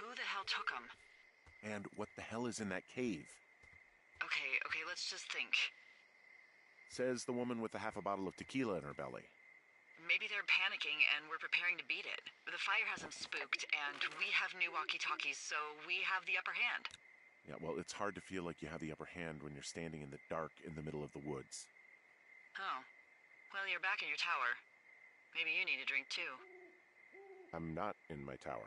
Who the hell took them? And what the hell is in that cave? Okay, let's just think. Says the woman with a half a bottle of tequila in her belly. Maybe they're panicking and we're preparing to beat it. The fire has them spooked, and we have new walkie-talkies, so we have the upper hand. Yeah, well, it's hard to feel like you have the upper hand when you're standing in the dark in the middle of the woods. Oh. Well, you're back in your tower. Maybe you need a drink, too. I'm not in my tower.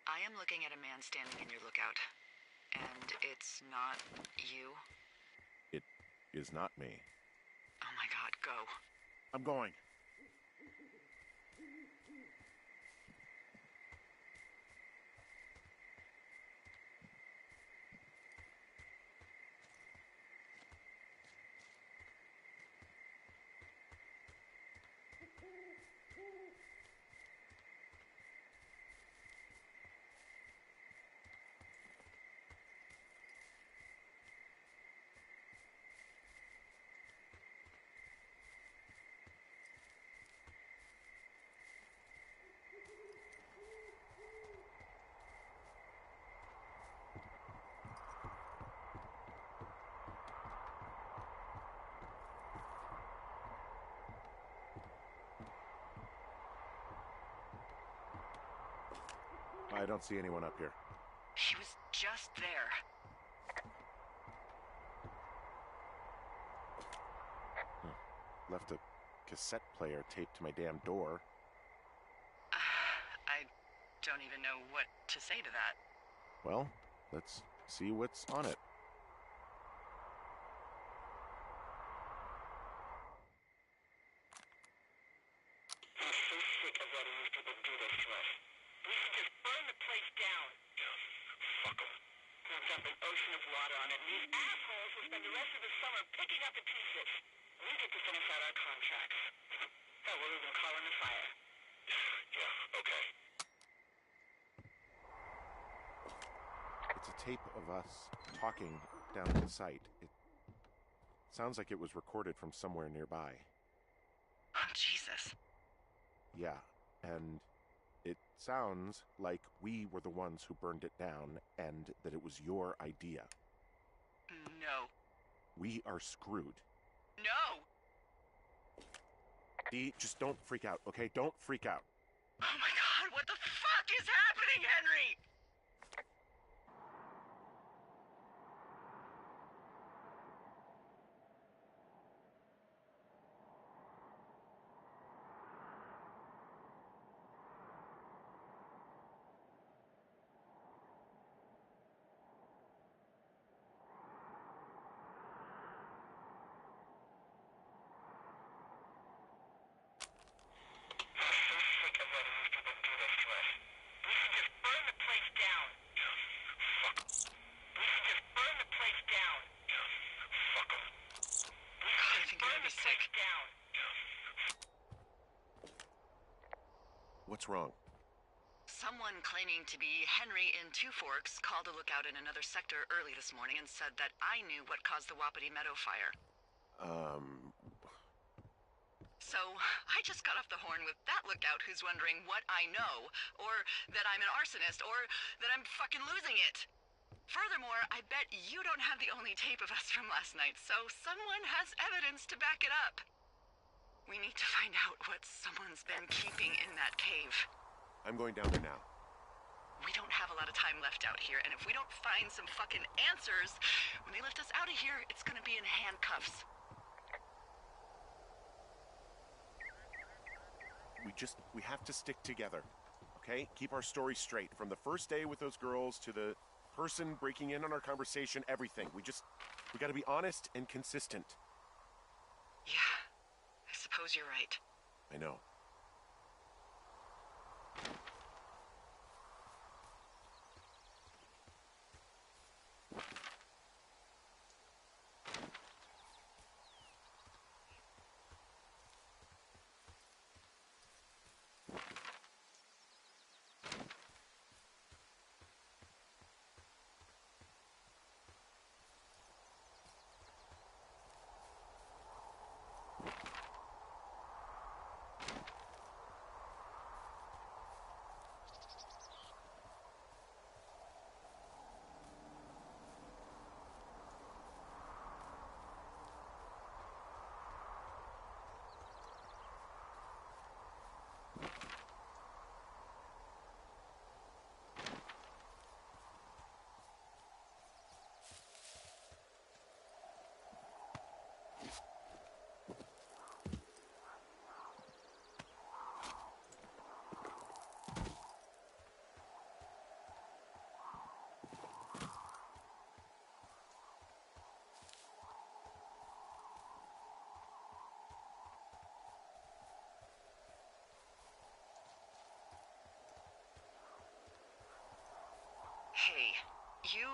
I am looking at a man standing in your lookout. And it's not you? It is not me. Oh my god, go. I'm going. I don't see anyone up here. He was just there. Left a cassette player taped to my damn door. I don't even know what to say to that. Well, let's see what's on it. I'm so sick of letting these people do this to us. We should just burn the place down. Yeah, fuck them. We'll dump an ocean of water on it, and these assholes will spend the rest of the summer picking up the pieces. We get to finish out our contracts. Hell, we'll even call in the fire. Yeah, okay. It's a tape of us talking down at the site. It sounds like it was recorded from somewhere nearby. Oh, Jesus. Yeah, and it sounds like we were the ones who burned it down and that it was your idea. No. We are screwed. No! Dee, just don't freak out, okay? Don't freak out. Oh my god, what the fuck is happening, Henry? I'm so sick of letting these people do this to us. We should just burn the place down. Yeah, fuck 'em. We should just burn the place down. Yeah, fuck 'em. We should I just think I'm burn gonna the be place sick. down. What's wrong? Someone claiming to be Henry in Two Forks called a lookout in another sector early this morning and said that I knew what caused the Wapiti Meadow fire. So, I just got off the horn with that lookout who's wondering what I know, or that I'm an arsonist, or that I'm fucking losing it. Furthermore, I bet you don't have the only tape of us from last night, so someone has evidence to back it up. We need to find out what someone's been keeping in that cave. I'm going down there now. We don't have a lot of time left out here, and if we don't find some fucking answers, when they lift us out of here, it's gonna be in handcuffs. We have to stick together. okay? Keep our story straight. From the first day with those girls to the person breaking in on our conversation, everything. We gotta be honest and consistent. Yeah, I suppose you're right. I know. Hey, you...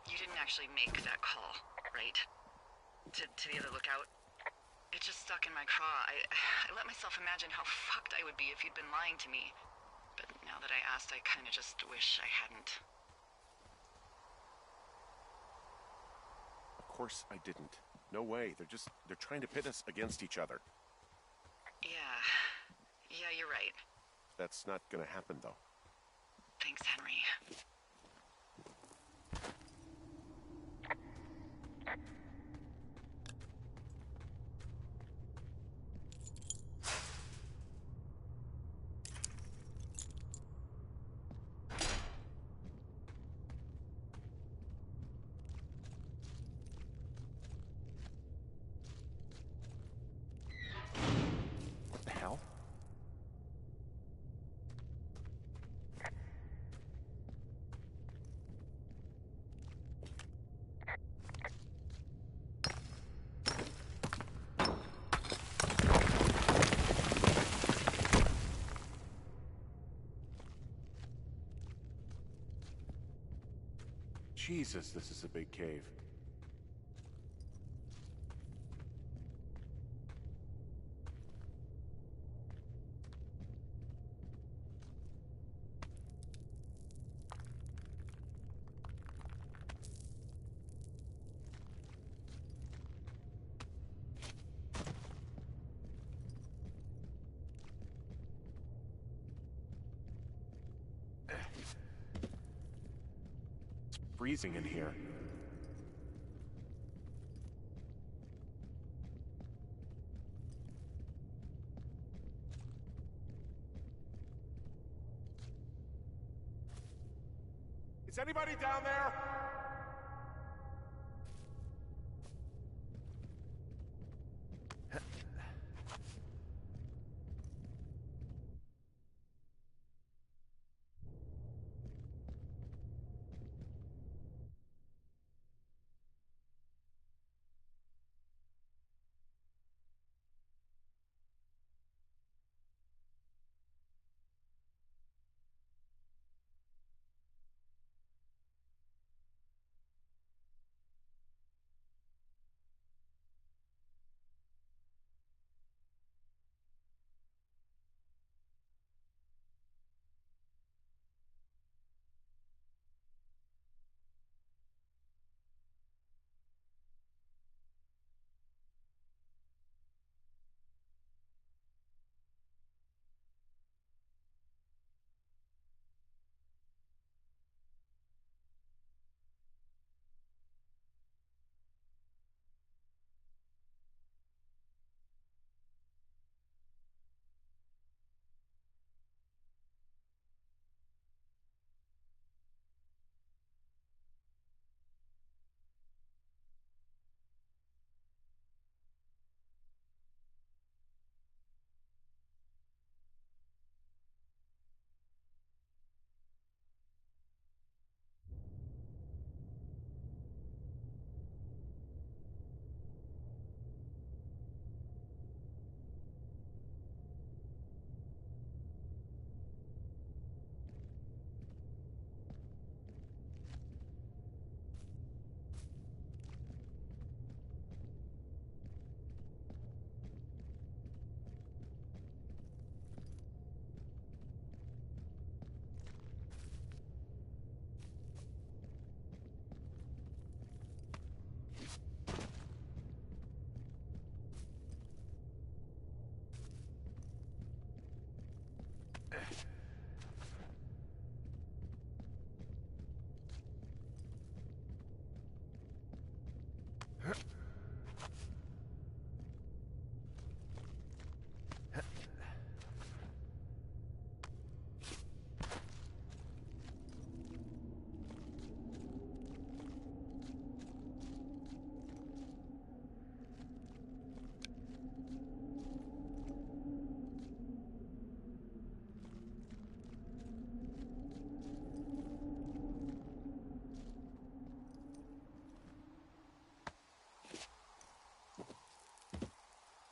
You didn't actually make that call, right? To the other lookout? It just stuck in my craw. I let myself imagine how fucked I would be if you'd been lying to me. But now that I asked, I kinda just wish I hadn't. Of course I didn't. No way. They're trying to pit us against each other. Yeah. Yeah, you're right. That's not gonna happen, though. Thanks, Henry. What the hell? Jesus, this is a big cave. It's freezing in here. Is anybody down there?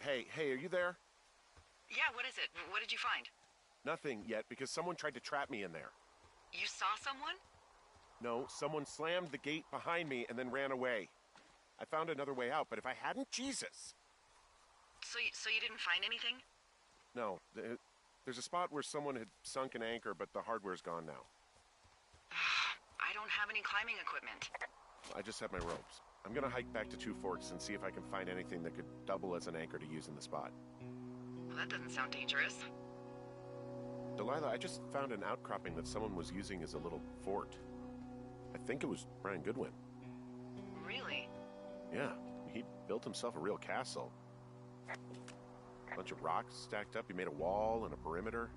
Hey, are you there? Yeah, what is it? What did you find? Nothing yet, because someone tried to trap me in there. You saw someone? No, someone slammed the gate behind me and then ran away. I found another way out, but if I hadn't, Jesus! So you didn't find anything? No, there's a spot where someone had sunk an anchor, but the hardware's gone now. I don't have any climbing equipment. I just have my ropes. I'm gonna hike back to Two Forks and see if I can find anything that could double as an anchor to use in the spot. Well, that doesn't sound dangerous. Delilah, I just found an outcropping that someone was using as a little fort. I think it was Brian Goodwin. Really? Yeah, he built himself a real castle. A bunch of rocks stacked up. He made a wall and a perimeter.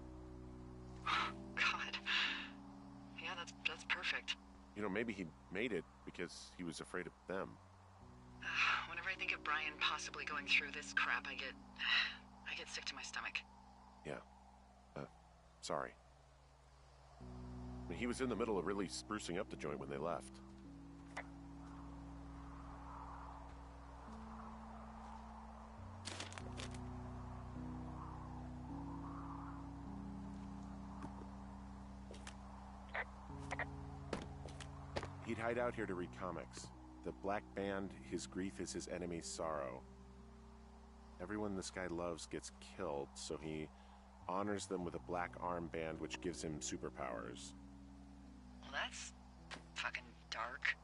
God. Yeah, that's perfect. You know, maybe he made it because he was afraid of them. Whenever I think of Brian possibly going through this crap, I get sick to my stomach. Yeah. Sorry. I mean, he was in the middle of really sprucing up the joint when they left. He'd hide out here to read comics. The Black Band, his grief is his enemy's sorrow. Everyone this guy loves gets killed, so he honors them with a black armband which gives him superpowers. Well, that's fucking dark.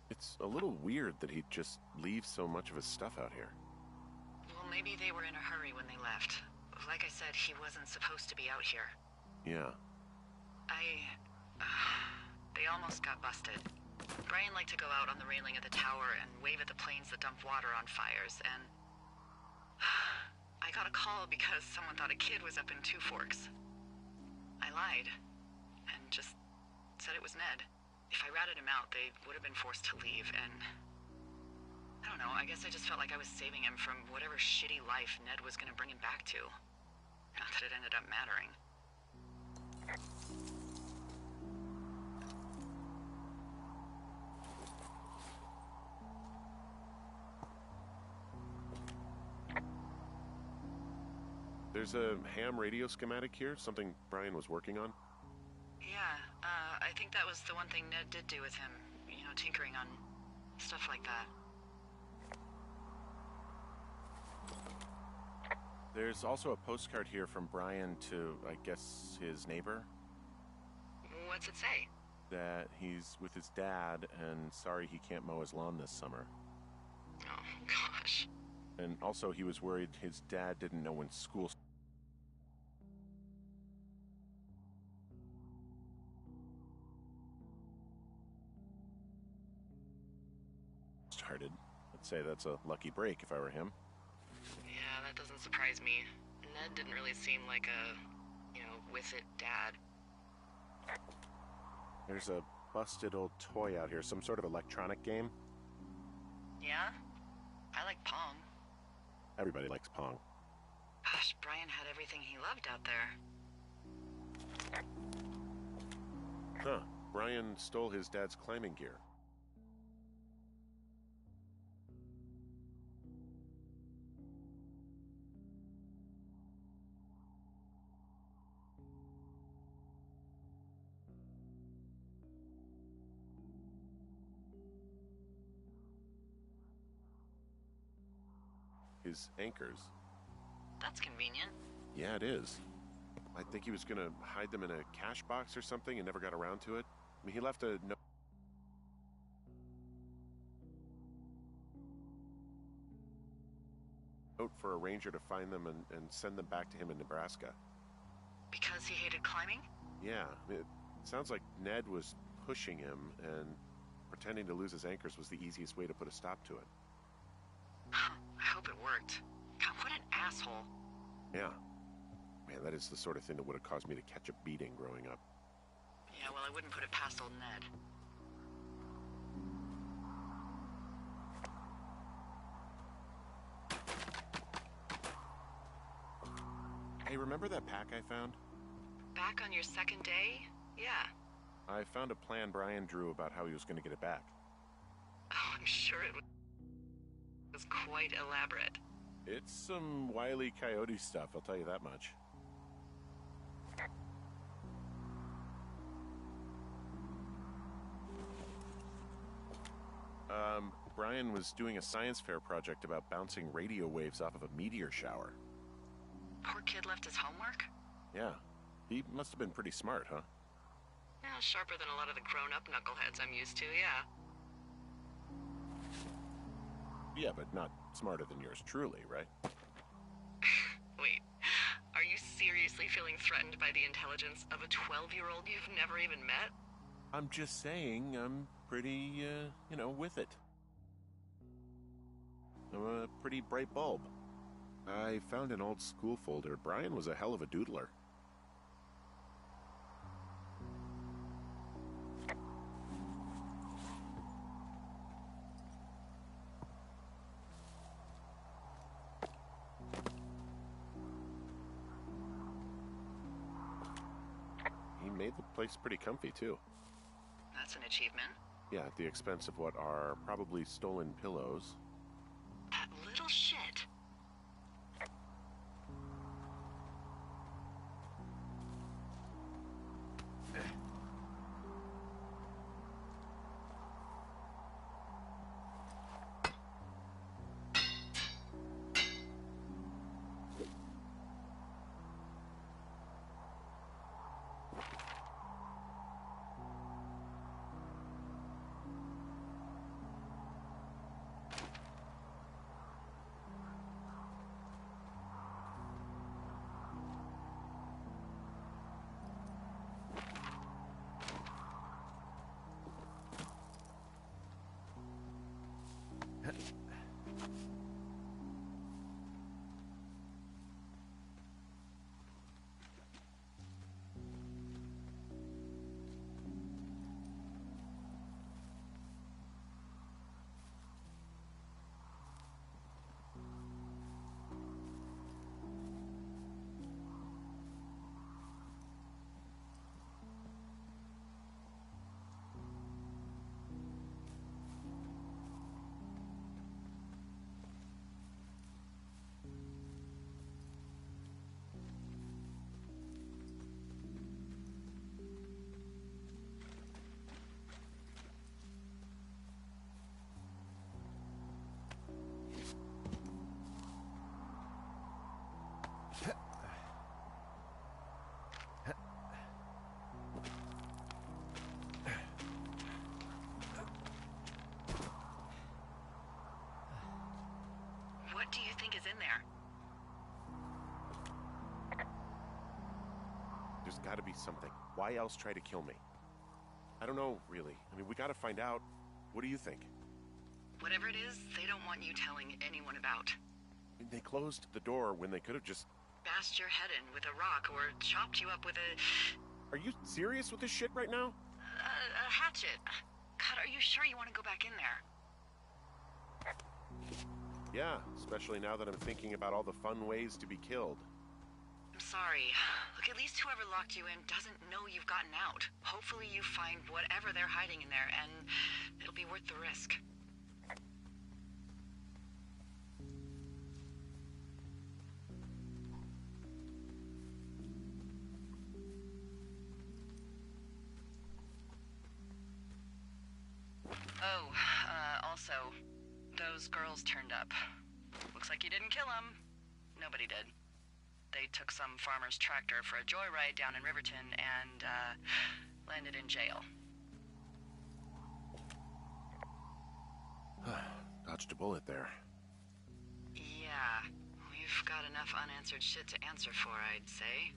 It's a little weird that he'd just leave so much of his stuff out here. Well, maybe they were in a hurry when they left. Like I said, he wasn't supposed to be out here. Yeah. They almost got busted. Brian liked to go out on the railing of the tower and wave at the planes that dumped water on fires, and I got a call because someone thought a kid was up in Two Forks. I lied, and just said it was Ned. If I ratted him out, they would have been forced to leave, and I don't know, I guess I just felt like I was saving him from whatever shitty life Ned was gonna bring him back to. Not that it ended up mattering. There's a ham radio schematic here, something Brian was working on. Yeah, I think that was the one thing Ned did do with him. You know, tinkering on stuff like that. There's also a postcard here from Brian to, I guess, his neighbor. What's it say? That he's with his dad and sorry he can't mow his lawn this summer. Oh, gosh. And also he was worried his dad didn't know when school started. I'd say that's a lucky break if I were him. Yeah, that doesn't surprise me. Ned didn't really seem like a, with it dad. There's a busted old toy out here, some sort of electronic game. Yeah? I like Pong. Everybody likes Pong. Gosh, Brian had everything he loved out there. Huh. Brian stole his dad's climbing gear. His anchors. That's convenient. Yeah, it is. I think he was gonna hide them in a cash box or something and never got around to it. I mean, he left a note for a ranger to find them and send them back to him in Nebraska. Because he hated climbing? Yeah, it sounds like Ned was pushing him, and pretending to lose his anchors was the easiest way to put a stop to it. I hope it worked. God, what an asshole. Yeah. Man, that is the sort of thing that would have caused me to catch a beating growing up. Yeah, well, I wouldn't put it past old Ned. Hey, remember that pack I found? Back on your second day? Yeah. I found a plan Brian drew about how he was going to get it back. Oh, I'm sure it was quite elaborate. It's some Wile E. Coyote stuff, I'll tell you that much. Brian was doing a science fair project about bouncing radio waves off of a meteor shower. Poor kid left his homework? Yeah. He must have been pretty smart, huh? Yeah, sharper than a lot of the grown-up knuckleheads I'm used to, yeah. Yeah, but not smarter than yours truly, right? Wait, are you seriously feeling threatened by the intelligence of a 12-year-old you've never even met? I'm just saying I'm pretty, with it. I'm a pretty bright bulb. I found an old school folder. Brian was a hell of a doodler. He made the place pretty comfy, too. That's an achievement. Yeah, at the expense of what are probably stolen pillows. That little shit. What do you think is in there? There's gotta be something. Why else try to kill me? I don't know, really. I mean, we gotta find out. What do you think? Whatever it is, they don't want you telling anyone about. I mean, they closed the door when they could have just... Bashed your head in with a rock or chopped you up with a... Are you serious with this shit right now? a hatchet. God, are you sure you want to go back in there? Yeah, especially now that I'm thinking about all the fun ways to be killed. I'm sorry. Look, at least whoever locked you in doesn't know you've gotten out. Hopefully you find whatever they're hiding in there, and it'll be worth the risk. Oh, also, those girls turned up. Looks like you didn't kill them. Nobody did. They took some farmer's tractor for a joyride down in Riverton and, landed in jail. Dodged a bullet there. Yeah, we've got enough unanswered shit to answer for, I'd say.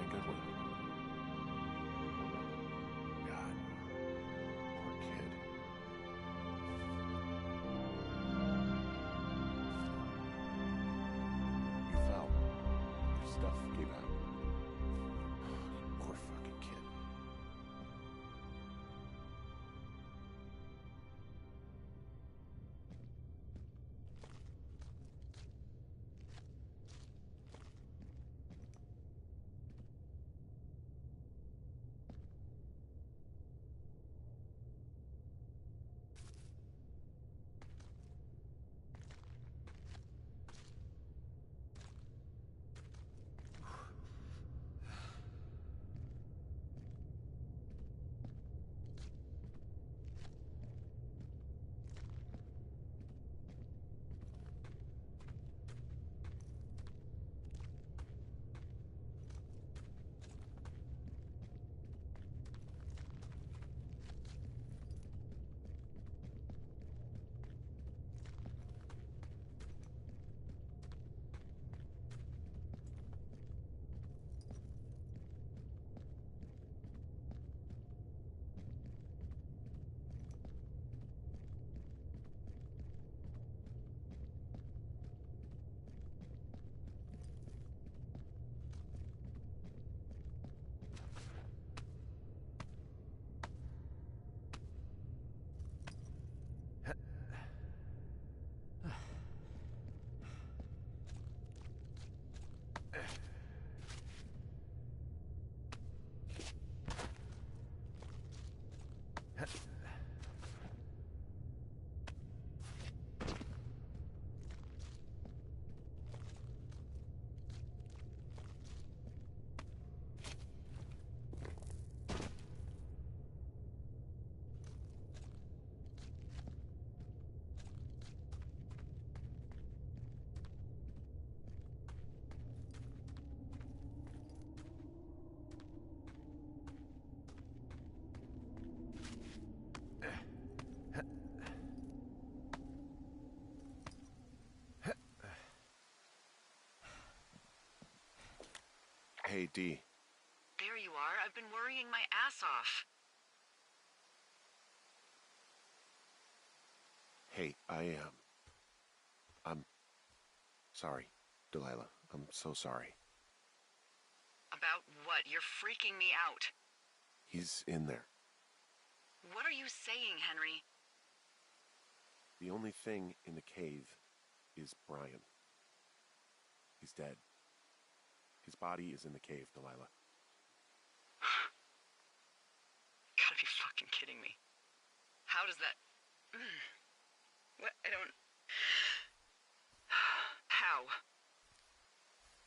a good one. God. Poor kid. You fell. Your stuff gave out. Poor fucking kid. Hey, D. There you are. I've been worrying my ass off. Hey, I'm sorry, Delilah. I'm so sorry. About what? You're freaking me out. He's in there. What are you saying, Henry? The only thing in the cave is Brian. He's dead. His body is in the cave, Delilah. Gotta be fucking kidding me. How does that... What? I don't... How?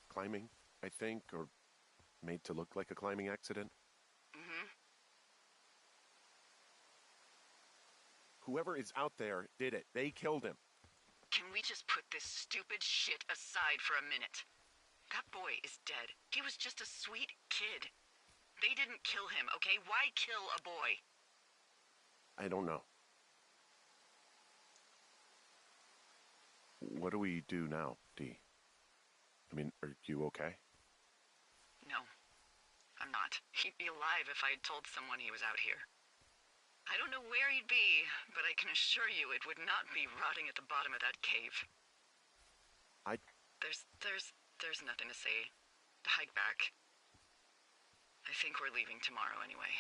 Climbing, I think, or made to look like a climbing accident. Mm-hmm. Whoever is out there did it. They killed him. Can we just put this stupid shit aside for a minute? That boy is dead. He was just a sweet kid. They didn't kill him, okay? Why kill a boy? I don't know. What do we do now, D? I mean, are you okay? No, I'm not. He'd be alive if I had told someone he was out here. I don't know where he'd be, but I can assure you it would not be rotting at the bottom of that cave. There's nothing to say. Hike back. I think we're leaving tomorrow anyway.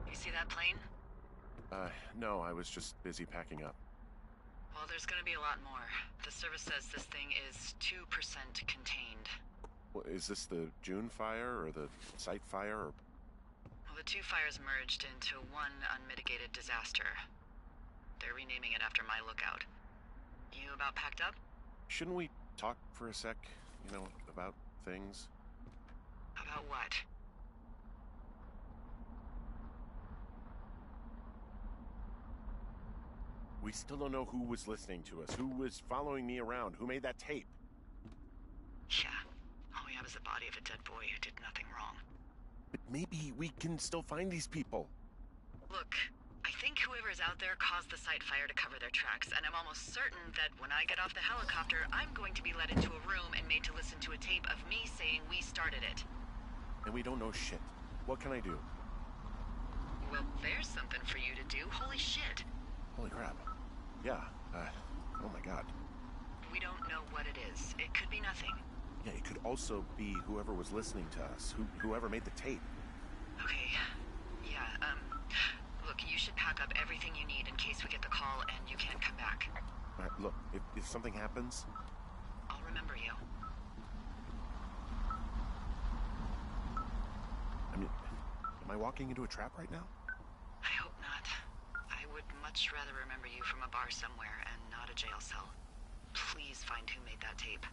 You see that plane? No, I was just busy packing up. Well, there's gonna be a lot more. The service says this thing is 2% contained. Well, is this the June fire or the site fire? Or... Well, the two fires merged into one unmitigated disaster. They're renaming it after my lookout. You about packed up? Shouldn't we talk for a sec, about things? About what? We still don't know who was listening to us, who was following me around, who made that tape. Yeah. All we have is the body of a dead boy who did nothing wrong. But maybe we can still find these people. Look, I think whoever's out there caused the site fire to cover their tracks, and I'm almost certain that when I get off the helicopter, I'm going to be led into a room and made to listen to a tape of me saying we started it. And we don't know shit. What can I do? Well, there's something for you to do. Holy shit. Holy crap. Yeah, oh my god. We don't know what it is. It could be nothing. Yeah, it could also be whoever was listening to us, whoever made the tape. Okay. Yeah, look, you should pack up everything you need in case we get the call and you can't come back. All right, look, if something happens... I'll remember you. I mean, am I walking into a trap right now? I hope not. I would much rather remember you from a bar somewhere and not a jail cell. Please find who made that tape.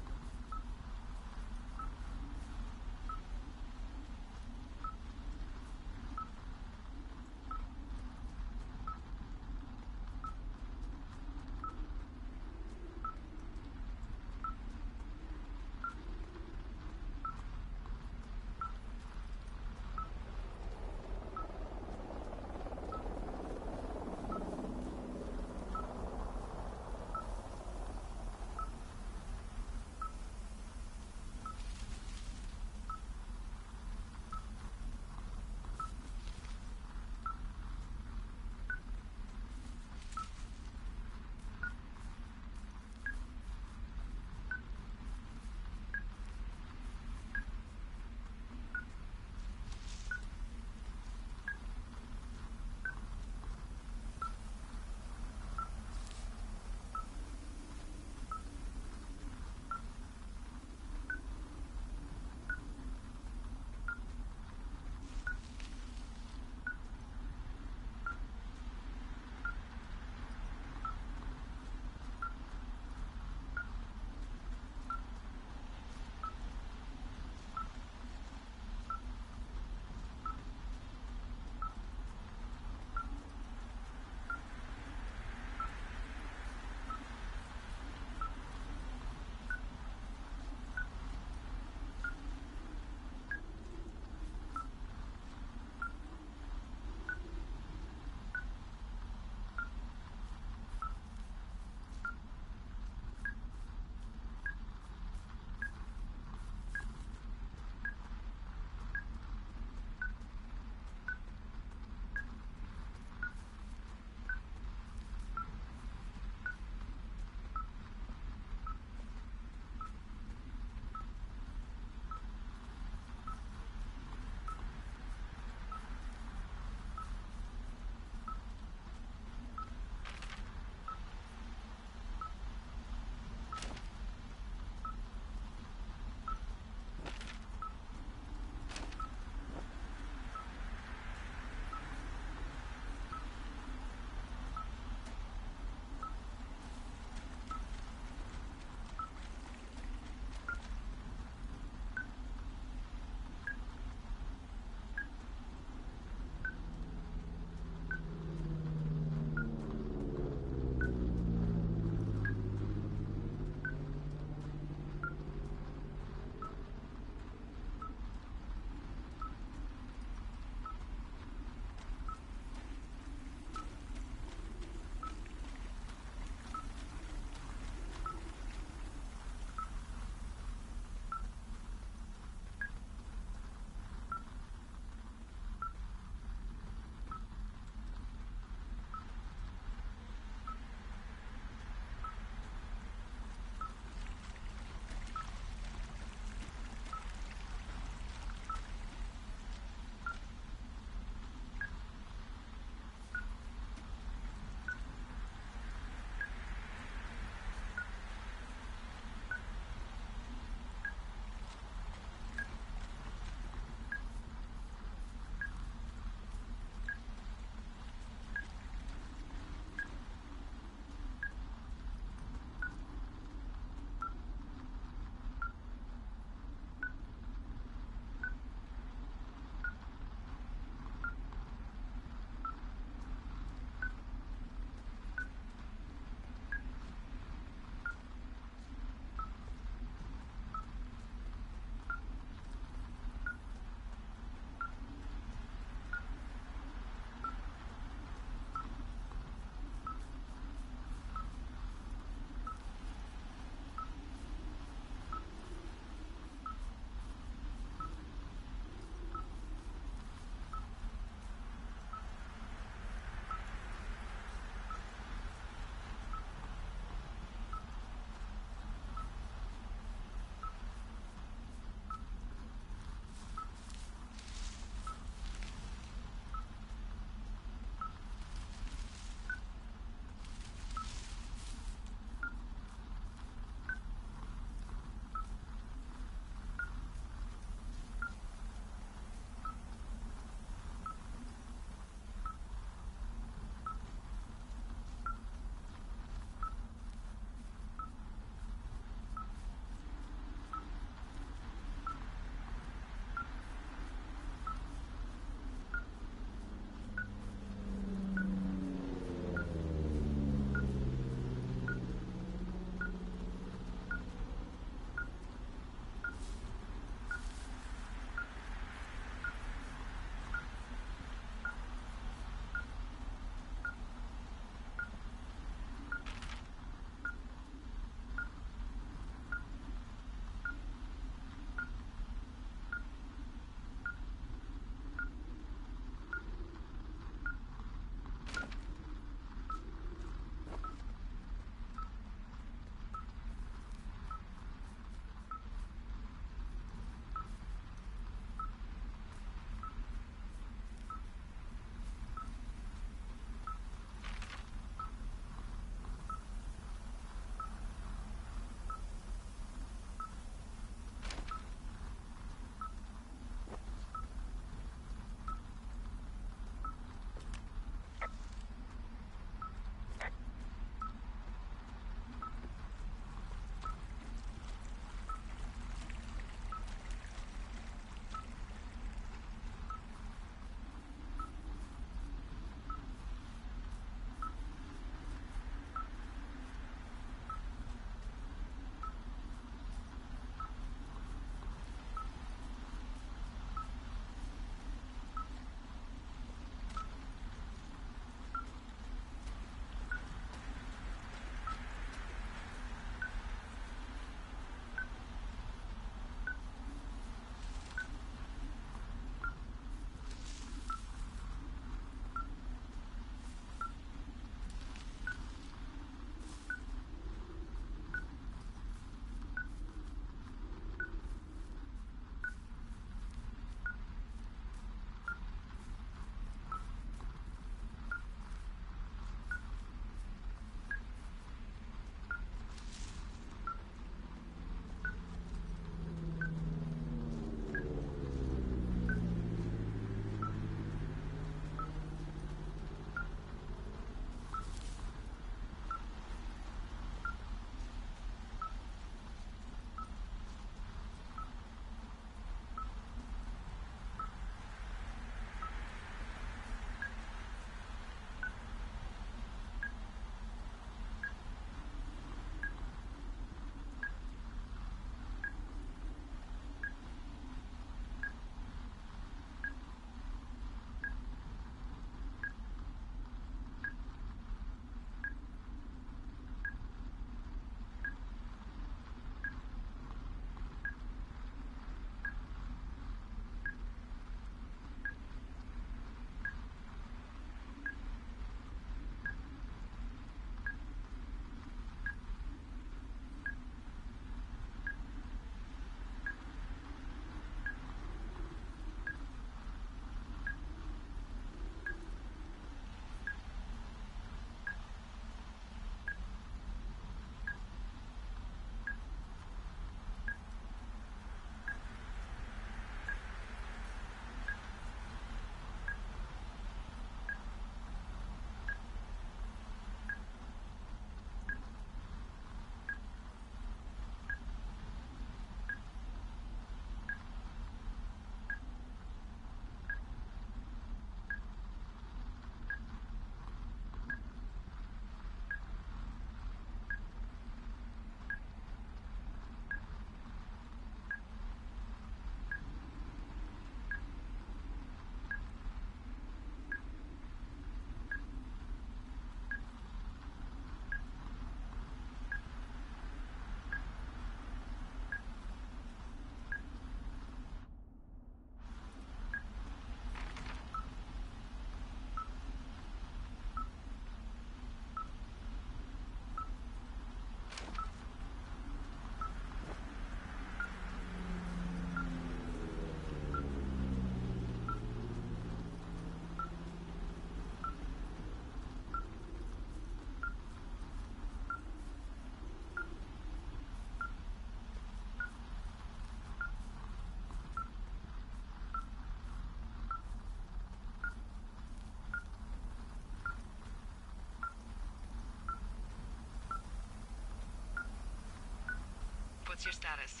What's your status?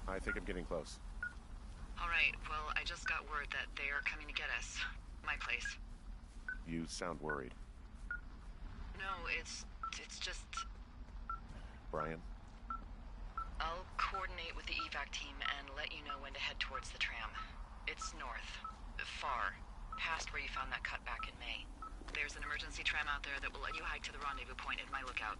I think I'm getting close. Alright, well, I just got word that they are coming to get us. My place. You sound worried. No, it's just... Brian? I'll coordinate with the evac team and let you know when to head towards the tram. It's north. Far. Past where you found that cut back in May. There's an emergency tram out there that will let you hike to the rendezvous point at my lookout.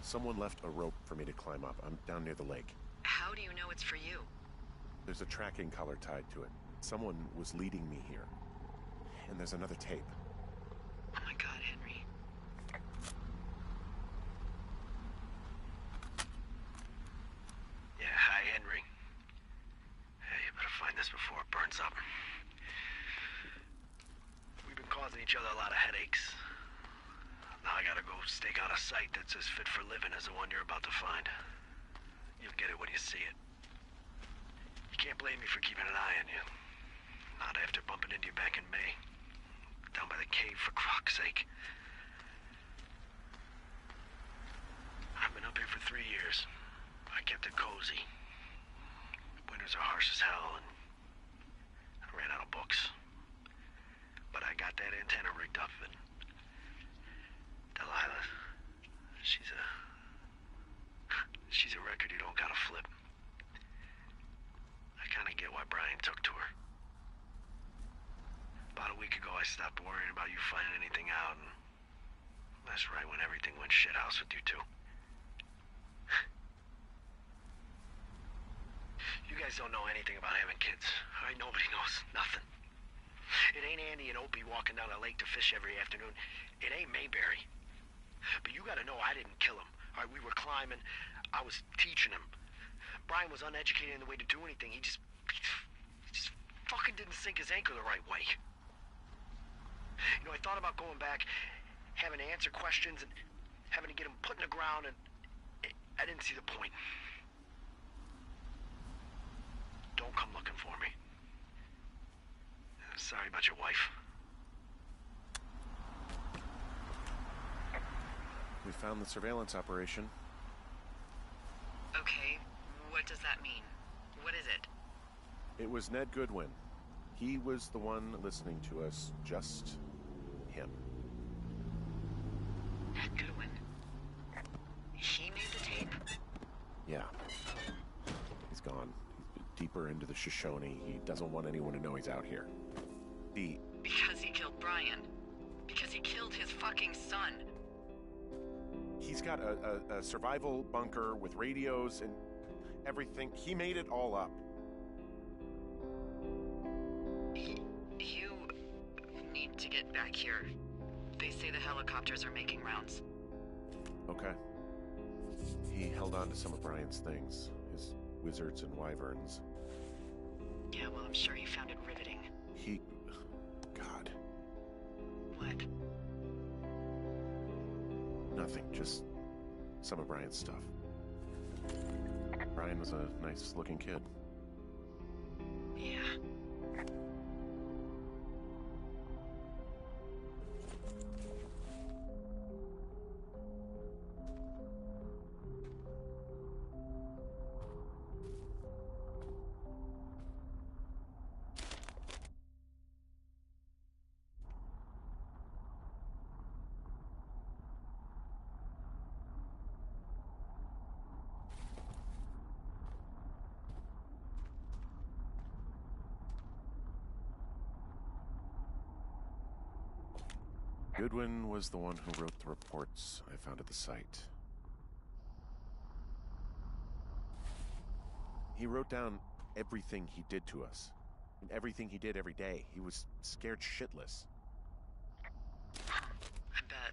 Someone left a rope for me to climb up. I'm down near the lake. How do you know it's for you? There's a tracking collar tied to it. Someone was leading me here. And there's another tape. Oh my god, Henry. Yeah, hi, Henry. Hey, you better find this before it burns up. We've been causing each other a lot of headaches. Now I gotta go stake out a site that's as fit for living as the one you're about to find. You'll get it when you see it. You can't blame me for keeping an eye on you. Not after bumping into you back in May. Down by the cave, for croc's sake. I've been up here for 3 years. I kept it cozy. Winters are harsh as hell, and I ran out of books. But I got that antenna rigged up, and Delilah, she's a record you don't gotta flip. I kinda get why Brian took to her. About a week ago, I stopped worrying about you finding anything out, and that's right when everything went shithouse with you two. You guys don't know anything about having kids. All right, nobody knows nothing. It ain't Andy and Opie walking down the lake to fish every afternoon. It ain't Mayberry. But you gotta know I didn't kill him. All right, we were climbing. I was teaching him. Brian was uneducated in the way to do anything. He just fucking didn't sink his anchor the right way. You know, I thought about going back, having to answer questions, and having to get him put in the ground, and I didn't see the point. Don't come looking for me. Sorry about your wife. We found the surveillance operation. Okay, what does that mean? What is it? It was Ned Goodwin. He was the one listening to us, just him. Ned Goodwin. He made the tape? Yeah. He's gone. He's deeper into the Shoshone. He doesn't want anyone to know he's out here. Because he killed Brian. Because he killed his fucking son. He's got a survival bunker with radios and everything. He made it all up. You need to get back here. They say the helicopters are making rounds. Okay. He held on to some of Brian's things. His wizards and wyverns. Yeah, well, I'm sure you found it riveting. God. What? Nothing, just some of Brian's stuff. Brian was a nice-looking kid. Yeah. Goodwin was the one who wrote the reports I found at the site. He wrote down everything he did to us. And everything he did every day. He was scared shitless. I bet.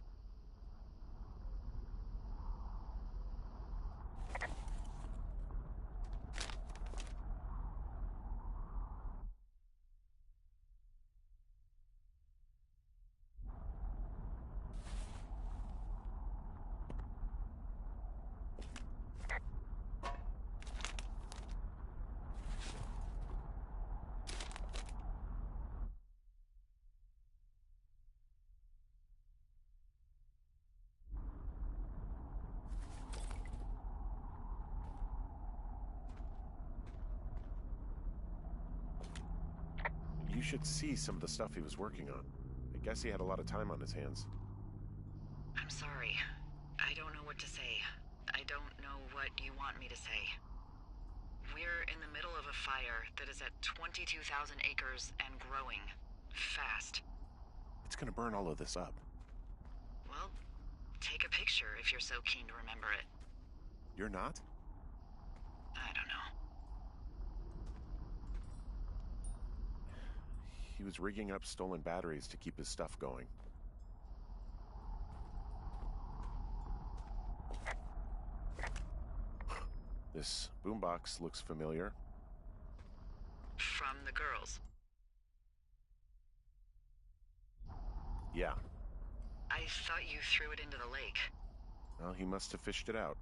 You should see some of the stuff he was working on. I guess he had a lot of time on his hands. I'm sorry. I don't know what to say. I don't know what you want me to say. We're in the middle of a fire that is at 22,000 acres and growing. Fast. It's gonna burn all of this up. Well, take a picture if you're so keen to remember it. You're not? I don't know. He was rigging up stolen batteries to keep his stuff going. This boombox looks familiar. From the girls. Yeah. I thought you threw it into the lake. Well, he must have fished it out.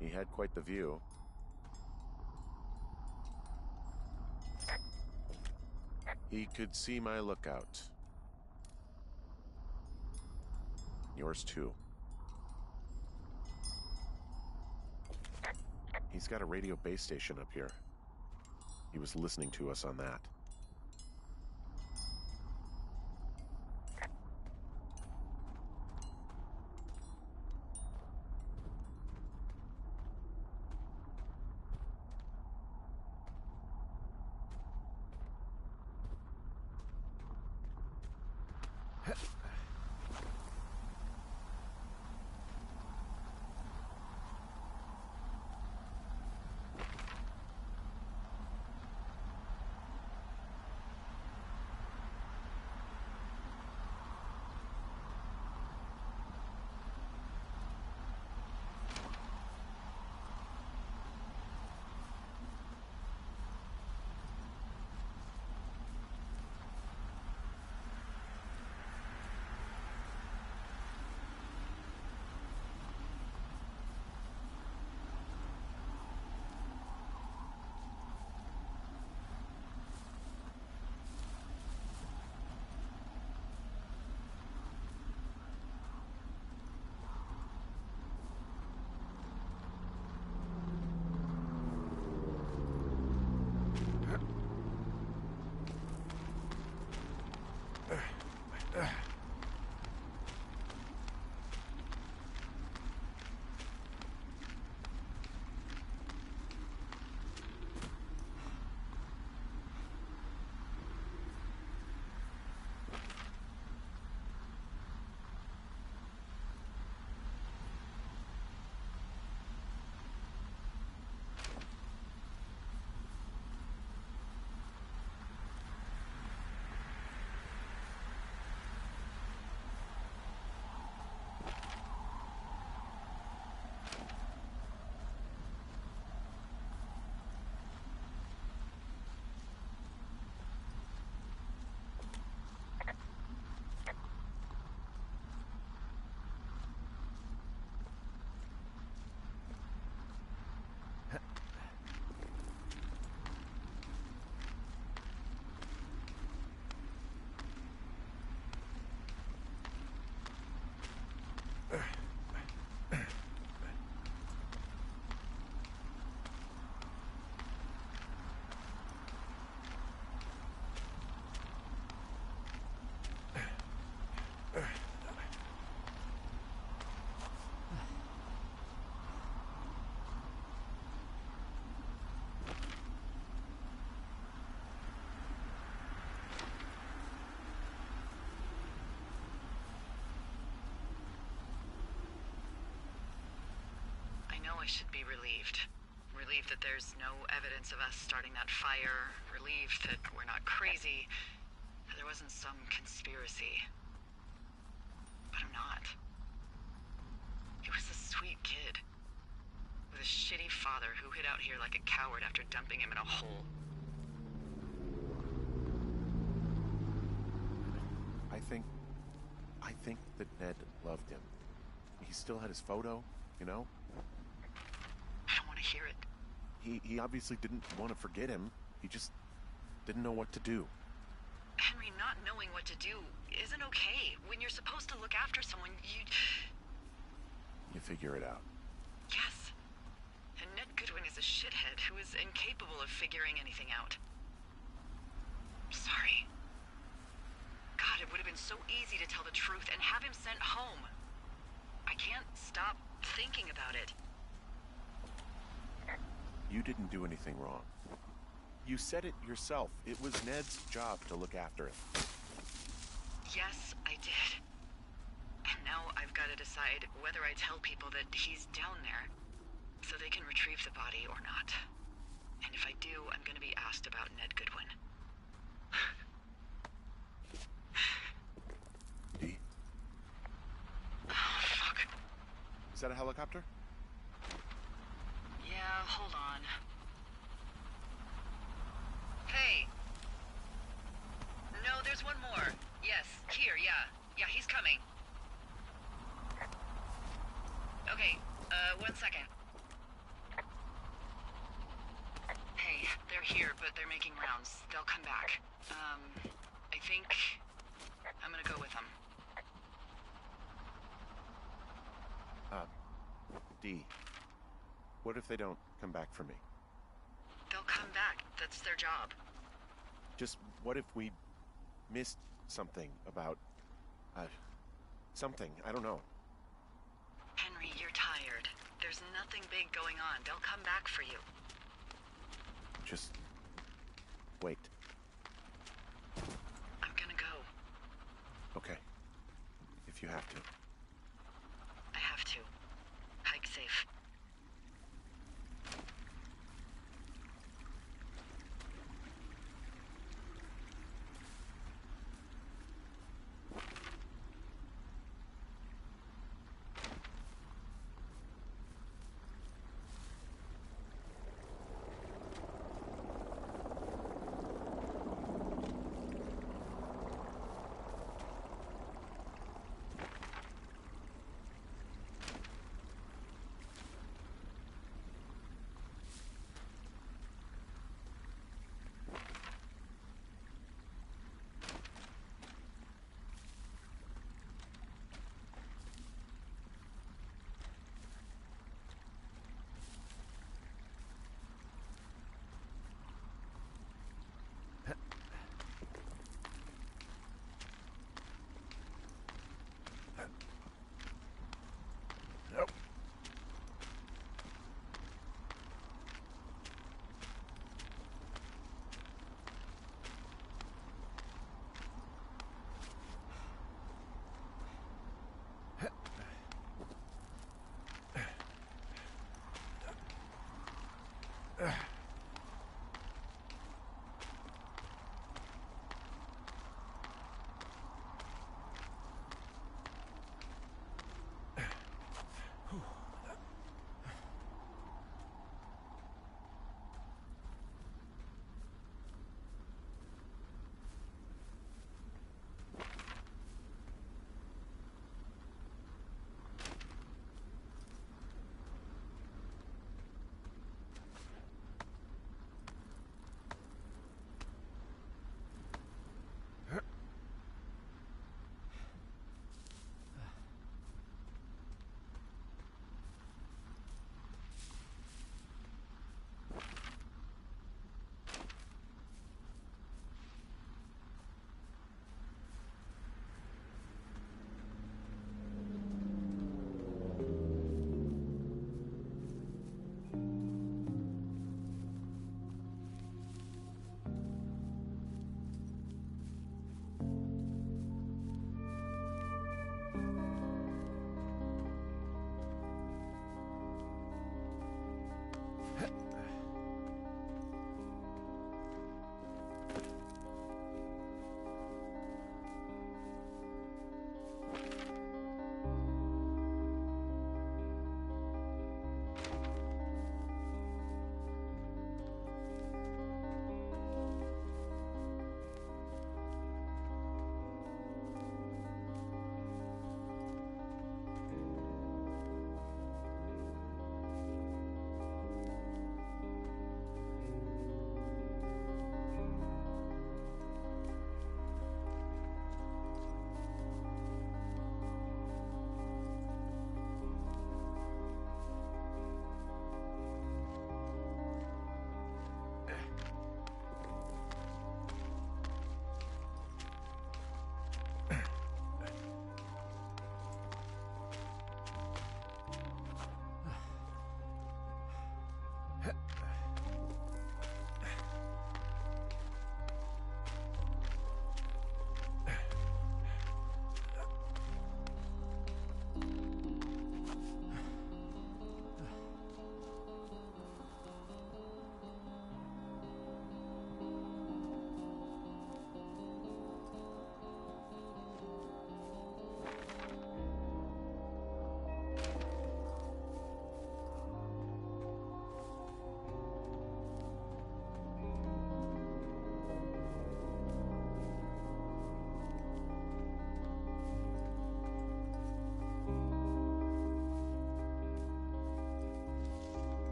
He had quite the view. He could see my lookout. Yours too. He's got a radio base station up here. He was listening to us on that. should be relieved. Relieved that there's no evidence of us starting that fire. Relieved that we're not crazy. That there wasn't some conspiracy. But I'm not. He was a sweet kid. With a shitty father who hid out here like a coward after dumping him in a hole. I think that Ned loved him. He still had his photo, you know? I don't want to hear it. He obviously didn't want to forget him. He just didn't know what to do. Henry, not knowing what to do isn't okay. When you're supposed to look after someone, You figure it out. Yes. And Ned Goodwin is a shithead who is incapable of figuring anything out. Sorry. God, it would have been so easy to tell the truth and have him sent home. I can't stop thinking about it. You didn't do anything wrong. You said it yourself. It was Ned's job to look after him. Yes, I did. And now I've got to decide whether I tell people that he's down there so they can retrieve the body or not. And if I do, I'm going to be asked about Ned Goodwin. Dee? Oh, fuck. Is that a helicopter? Yeah, hold on. Hey! No, there's one more. Yes, here, yeah. Yeah, he's coming. Okay, 1 second. Hey, they're here, but they're making rounds. They'll come back. I think I'm gonna go with them. Dee, what if they don't come back for me? They'll come back. That's their job. Just what if we missed something about, something, I don't know. Henry, you're tired. There's nothing big going on. They'll come back for you. Just wait. I'm gonna go. Okay. If you have to. I have to. Hike safe.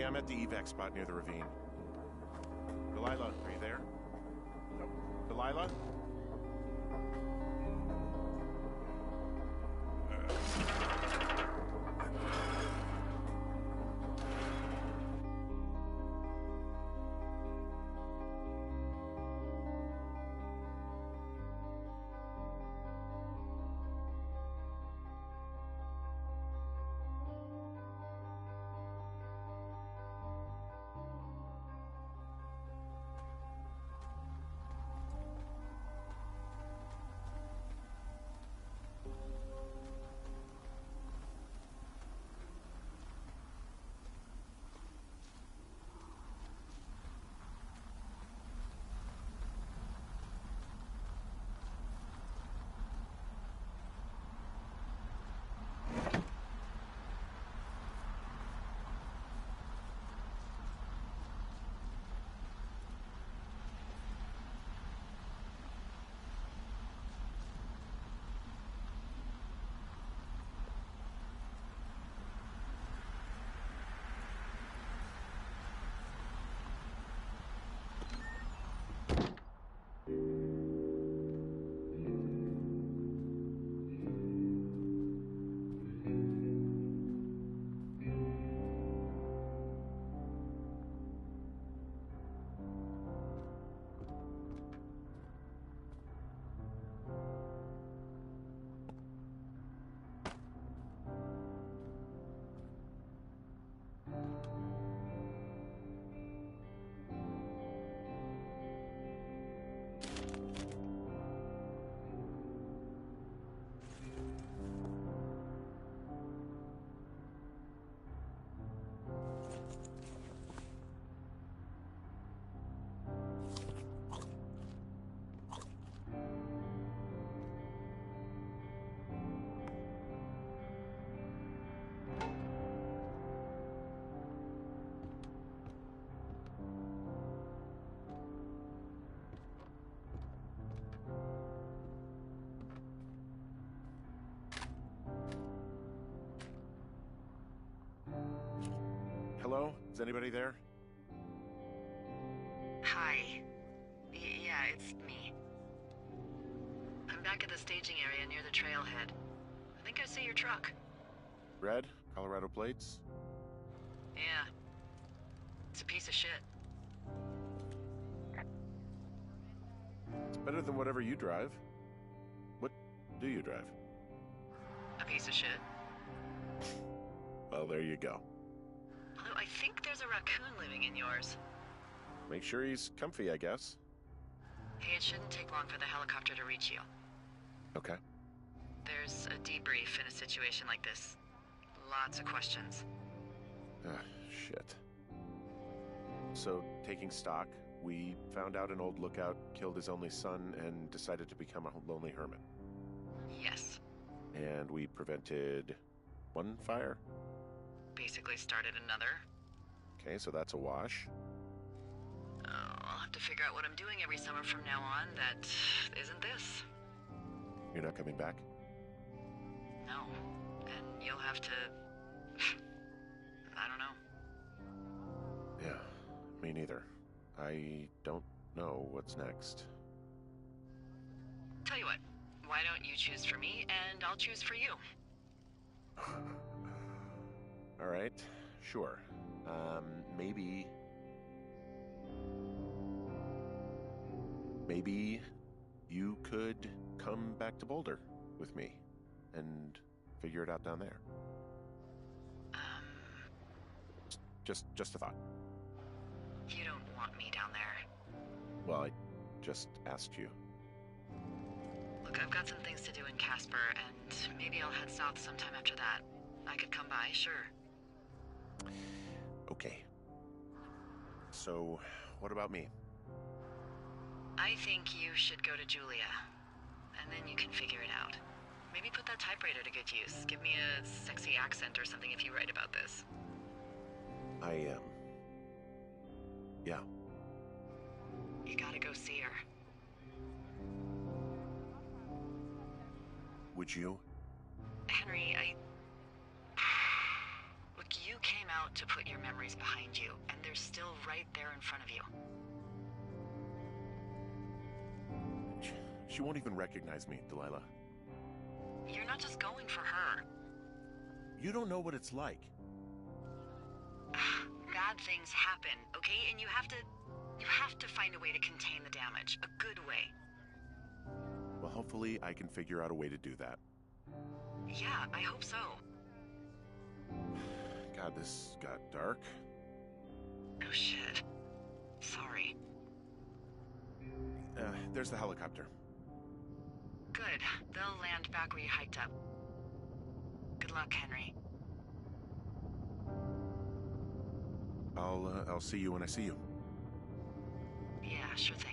Hey, I'm at the evac spot near the ravine. Delilah, are you there? No. Delilah? Hello? Is anybody there? Hi. Yeah, it's me. I'm back at the staging area near the trailhead. I think I see your truck. Red? Colorado plates? Yeah. It's a piece of shit. It's better than whatever you drive. What do you drive? A piece of shit. Well, there you go. Although I think there's a raccoon living in yours. Make sure he's comfy, I guess. Hey, it shouldn't take long for the helicopter to reach you. Okay. There's a debrief in a situation like this. Lots of questions. Ah, shit. So, taking stock, we found out an old lookout killed his only son and decided to become a lonely hermit. Yes. And we prevented one fire? Basically started another. Okay, so that's a wash. Oh, I'll have to figure out what I'm doing every summer from now on that isn't this. You're not coming back? No. And you'll have to... I don't know. Yeah, me neither. I don't know what's next. Tell you what, why don't you choose for me and I'll choose for you? All right, sure. Maybe you could come back to Boulder with me and figure it out down there. Just a thought. You don't want me down there. Well, I just asked you. Look, I've got some things to do in Casper, and maybe I'll head south sometime after that. I could come by, sure. Okay. So, what about me? I think you should go to Julia, and then you can figure it out. Maybe put that typewriter to good use. Give me a sexy accent or something if you write about this. I am. Yeah. You gotta go see her. Would you? Henry, Look, you came out out to put your memories behind you, and they're still right there in front of you. She won't even recognize me, Delilah. You're not just going for her. You don't know what it's like. Bad things happen, okay? And you have to find a way to contain the damage. A good way. Well, hopefully I can figure out a way to do that. Yeah, I hope so. God, this got dark. Oh shit. Sorry. There's the helicopter. Good. They'll land back where you hiked up. Good luck, Henry. I'll see you when I see you. Yeah, sure thing.